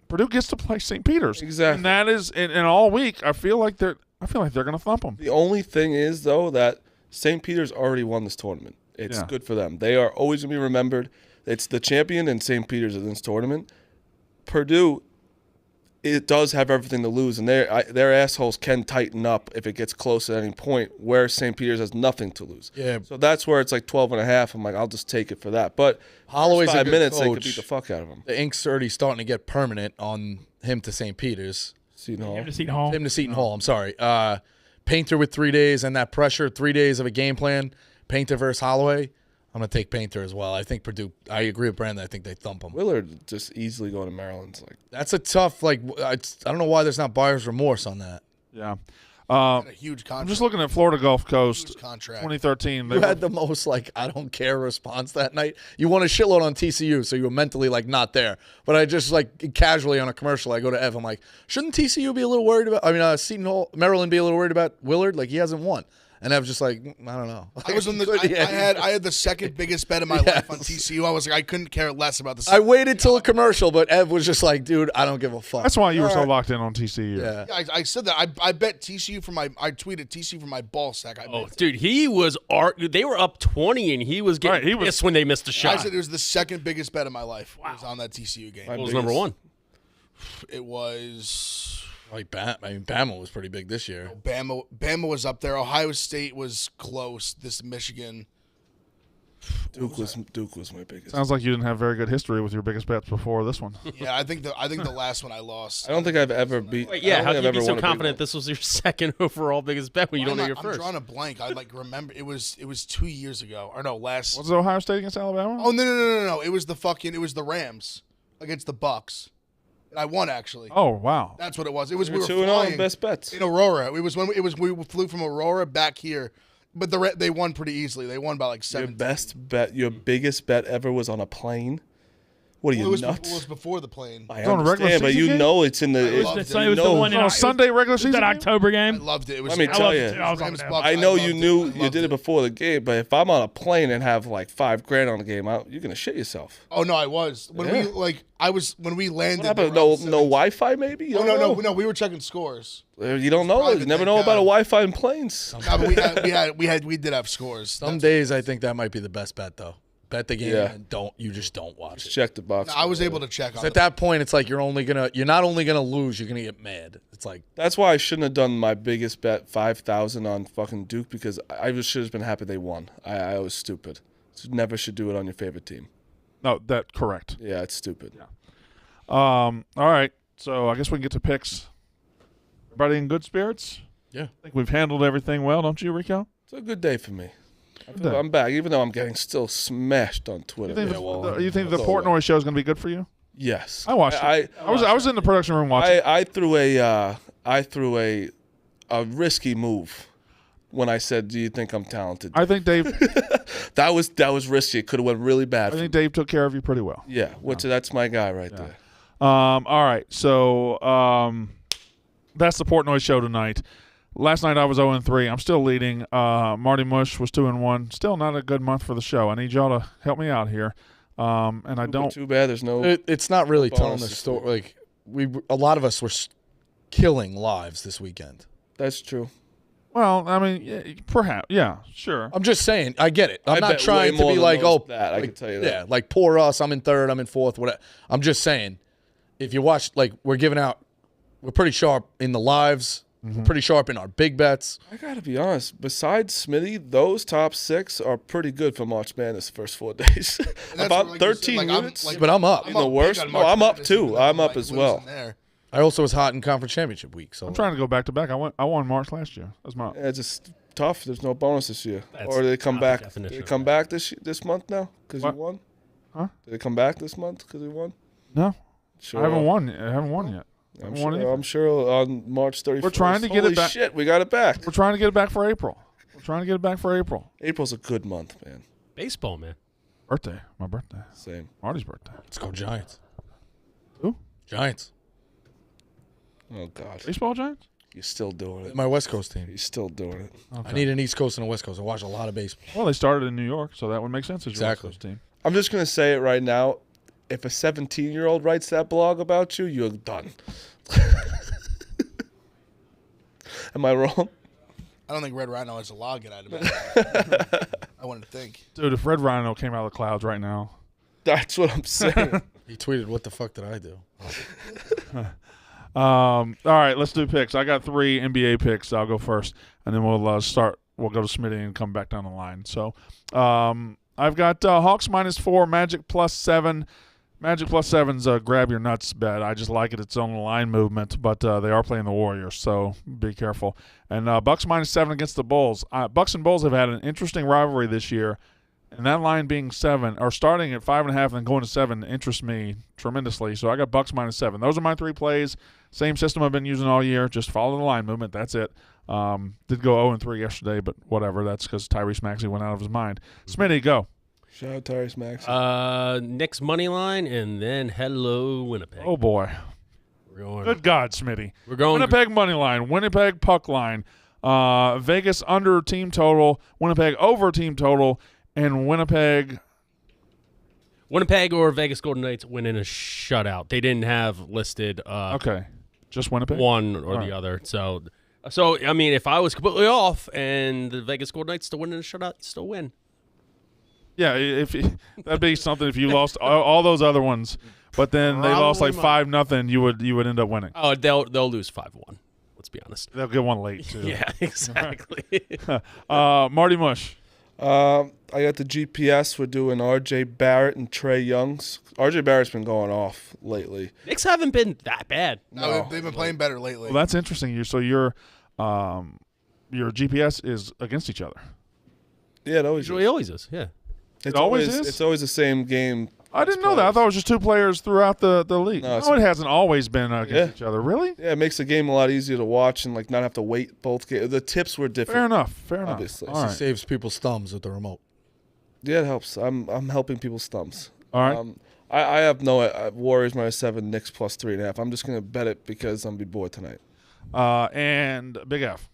Purdue gets to play St. Peter's. Exactly. And that is, and all week, I feel like they're going to thump them. The only thing is, though, that St. Peter's already won this tournament. It's Yeah. good for them. They are always going to be remembered. It's the champion and St. Peter's in this tournament. Purdue, it does have everything to lose, and their assholes can tighten up if it gets close at any point, where St. Peter's has nothing to lose. Yeah. So that's where it's like 12.5. I'm like, I'll just take it for that. But Holloway's first a 5 good minutes, they could coach. beat the fuck out of them. The ink's already starting to get permanent on him to St. Peter's. Seton Hall. To Seton Hall. Him to Seton Hall, I'm sorry. Painter with 3 days and that pressure, 3 days of a game plan. Painter versus Holloway. I'm going to take Painter as well. I think Purdue, I agree with Brandon. I think they thump him. Willard just easily going to Maryland's like. That's a tough, I don't know why there's not buyer's remorse on that. Yeah. Got a huge contract. I'm just looking at Florida Gulf Coast, Huge contract. 2013. You had the most, I don't care response that night. You won a shitload on TCU, so you were mentally, not there. But I just, casually on a commercial, I go to Ev, I'm like, shouldn't TCU be a little worried about, Seton Hall, Maryland be a little worried about Willard? He hasn't won. And I was just like, I don't know. I was in the. I had the second biggest bet of my life on TCU. I was like, I couldn't care less about this. I waited till a commercial, but Ev was just like, dude, I don't give a fuck. That's why you were so All right. locked in on TCU. Yeah. Yeah, I said that. I bet TCU for my. I tweeted TCU for my ball sack. Oh, dude, he was they were up 20, and he was getting Right, he was- pissed when they missed a I shot. said it was the second biggest bet of my life. Was on that TCU game. What was number one? It was. Bama was pretty big this year. Bama was up there. Ohio State was close. This Michigan. Duke was my biggest. Sounds like you didn't have very good history with your biggest bets before this one. Yeah, I think the last one I lost. I don't think I've ever beat. Wait, yeah, I how don't can you think be I've ever so won a big confident one. this was your second overall biggest bet when you don't know your I'm first? drawing a blank. I like remember it was 2 years ago or no last. Was it Ohio State against Alabama? Oh no! It was the Rams against the Bucks. And I won actually. Oh, wow. That's what it was. It was You're we were 2-0 flying on best bets. in Aurora. We flew from Aurora back here, but they won pretty easily. They won by like Your 7. best bet, your biggest bet ever was on a plane. What are you It was nuts? before the plane. I It was on a regular understand, but season you game? know it's in the. It was the one in Oh, Sunday regular was season that game? October I game. loved it. It was. Let me I tell loved you. it. I was on Rams that. Bucks. I know loved you it. knew I you loved did it before the game, but if I'm on a plane and have like $5,000 on the game, you're gonna shit yourself. Oh no, I was when Yeah. when we landed. What they happened? were No, up 7. no Wi-Fi, maybe. You Oh don't know? no! We were checking scores. You don't know. private, You never thank know about a God. Wi-Fi in planes. No, but we did have scores. Some days I think that might be the best bet though. Bet the game Yeah. and you just don't watch it. Check the box. I was able to check on At that point, it's like you're not only gonna lose, you're gonna get mad. It's like That's why I shouldn't have done my biggest bet, 5,000 on fucking Duke, because I just should have been happy they won. I was stupid. Never should do it on your favorite team. No, that correct. Yeah, it's stupid. All right. So I guess we can get to picks. Everybody in good spirits? Yeah. I think we've handled everything well, don't you, Rico? It's a good day for me. day. I'm back, even though I'm getting still smashed on Twitter. You think, you think the that's Portnoy show is going to be good for you? Yes, I watched it. I was in the production room watching. I threw a risky move when I said, "Do you think I'm talented?" I think Dave. that was risky. It could have went really bad. I For think me. Dave took care of you pretty well. Yeah, that's my guy right there. All right. So that's the Portnoy show tonight. Last night I was 0-3. I'm still leading. Marty Mush was 2-1. Still not a good month for the show. I need y'all to help me out here. And I don't. Too bad. There's no. it's not really telling the bonuses. story. Like a lot of us were killing lives this weekend. That's true. Well, I mean, yeah, perhaps. Yeah, sure. I'm just saying, I get it. I'm I not bet trying way to more be than like, those oh, that, I like, can tell you that. yeah, like poor us. I'm in third. I'm in fourth. Whatever. I'm just saying, if you watch, like, we're pretty sharp in the lives. We're pretty sharp in our big bets. I gotta be honest. Besides Smitty, those top 6 are pretty good for March Madness first 4 days. that's About like you said, 13 like, I'm- units. like- But I'm up. I'm the up big worst? on No, March I'm up Madness, too. even though I'm up like as well. losing there. I also was hot in conference championship week. So I'm trying to go back to back. I won March last year. That's my. Yeah, it's just tough. There's no bonus this year. That's Or did they come not the back? definition Did they of come back this month now? Because you What? won? Huh? Did they come back this month because you won? No, Sure. I haven't won yet. I'm won sure, anything. I'm sure on March 31st. We're trying to get Holy it back. shit, we got it back. We're trying to get it back for April. April's a good month, man. Baseball, man. Birthday. My birthday. Same. Marty's birthday. let's go Giants. Who? Giants. Oh, God. Baseball Giants? You're still doing it. My West Coast team. You're still doing it. I need an East Coast and a West Coast. I watch a lot of baseball. Well, they started in New York, so that would make sense as your West Exactly. Coast team. I'm just going to say it right now. If a 17-year-old writes that blog about you, you're done. Am I wrong? I don't think Red Rhino has a login item. I wanted to think. Dude, if Red Rhino came out of the clouds right now. That's what I'm saying. He tweeted, "What the fuck did I do?" All right, let's do picks. I got 3 NBA picks. I'll go first, and then we'll start. We'll go to Smitty and come back down the line. So I've got Hawks -4, Magic +7. Magic +7's a grab your nuts bet. I just like it. It's on the line movement, but they are playing the Warriors, so be careful. And Bucks -7 against the Bulls. Bucks and Bulls have had an interesting rivalry this year, and that line being 7, or starting at 5.5 and going to 7, interests me tremendously. So I got Bucks -7. Those are my 3 plays. Same system I've been using all year. Just follow the line movement. That's it. Did go 0-3 yesterday, but whatever. That's because Tyrese Maxey went out of his mind. Smitty, go. Shout out Tyrese Maxey. Knicks money line, and then hello Winnipeg. Oh, boy. We're going. Good God, Smitty. We're going. Winnipeg money line, Winnipeg puck line, Vegas under team total, Winnipeg over team total, and Winnipeg. Winnipeg or Vegas Golden Knights win in a shutout. They didn't have listed Okay, just Winnipeg. one or All the right. other. So I mean, if I was completely off and the Vegas Golden Knights still win in a shutout, still win. Yeah, that'd be something if you lost all those other ones, but then they lost like Probably 5-0. You would end up winning. Oh, they'll lose 5-1. Let's be honest. They'll get one late too. Yeah, exactly. Marty Mush. I got the GPS. We're doing R.J. Barrett and Trey Young's. R.J. Barrett's been going off lately. Knicks haven't been that bad. No, they've been playing better lately. Well, that's interesting. So your GPS is against each other. Yeah, it always Usually always is. Yeah. It's always is? It's always the same game. I didn't know that. I thought it was just two players throughout the league. No, No, it hasn't always been against each other. Really? Yeah, it makes the game a lot easier to watch and like not have to wait both games. The tips were different. Fair enough. Fair enough. Obviously. All right. Saves people's thumbs with the remote. Yeah, it helps. I'm helping people's thumbs. All right. I have no Warriors -7, Knicks +3.5. I'm just gonna bet it because I'm gonna be bored tonight. And Big F.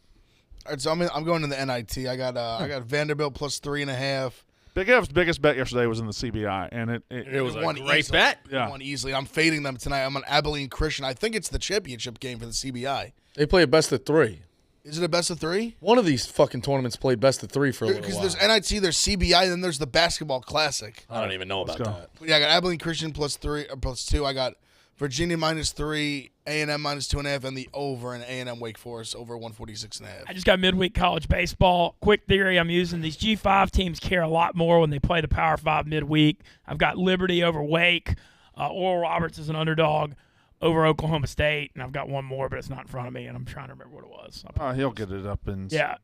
All right, so I'm going to the NIT. I got Vanderbilt +3.5. Big F's biggest bet yesterday was in the CBI, and It was a won great easily. bet. Yeah. Won easily. I'm fading them tonight. I'm on Abilene Christian. I think it's the championship game for the CBI. They play a best of 3. Is it a best of 3? One of these fucking tournaments played best of 3 for a little Because while. there's NIT, there's CBI, and then there's the basketball classic. I don't even know about go. that. Yeah, I got Abilene Christian +2. I got Virginia -3, A&M -2.5, and the over in A&M Wake Forest over 146.5. I just got midweek college baseball. Quick theory I'm using. These G5 teams care a lot more when they play the Power 5 midweek. I've got Liberty over Wake. Oral Roberts is an underdog over Oklahoma State. And I've got one more, but it's not in front of me, and I'm trying to remember what it was. He'll get it up. And Yeah.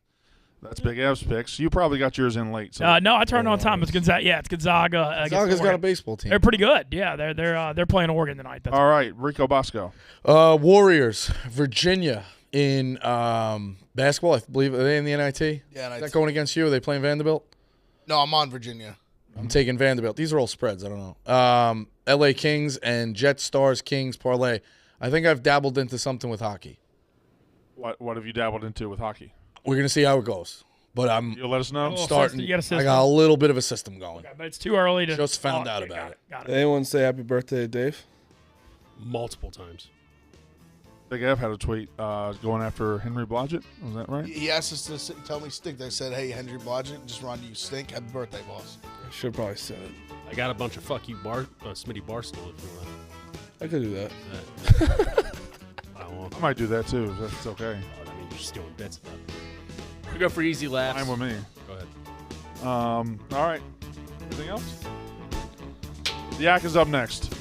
that's Big F's picks. You probably got yours in late. So. No, I turned on time. It's Gonzaga. Yeah, it's Gonzaga. against Gonzaga's got a Oregon. baseball team. They're pretty good. Yeah, they're playing Oregon tonight. That's All right, Rico Bosco. Warriors, Virginia in basketball. I believe are they in the NIT? Yeah, Is that going against you? Are they playing Vanderbilt? No, I'm on Virginia. I'm taking Vanderbilt. These are all spreads. I don't know. LA Kings and Jets Stars Kings parlay. I think I've dabbled into something with hockey. What have you dabbled into with hockey? We're gonna see how it goes. But I'm You'll let us know. starting. You got a system? I got a little bit of a system going. Okay, but it's too early to. Just found out okay, about it. Got Did anyone say happy birthday to Dave? Multiple times. Big F had a tweet going after Henry Blodgett. Was that right? He asked us to tell me stink. They said, hey, Henry Blodgett, just Ron, you stink. Happy birthday, boss. I should probably say it. I got a bunch of fuck you Smitty Barstool if you want. I could do that. I don't want. I might do that too. If that's okay. I mean, you're stealing bits of that. We go for easy laughs. Fine with me. Go ahead. All right. Anything else? The Yak is up next.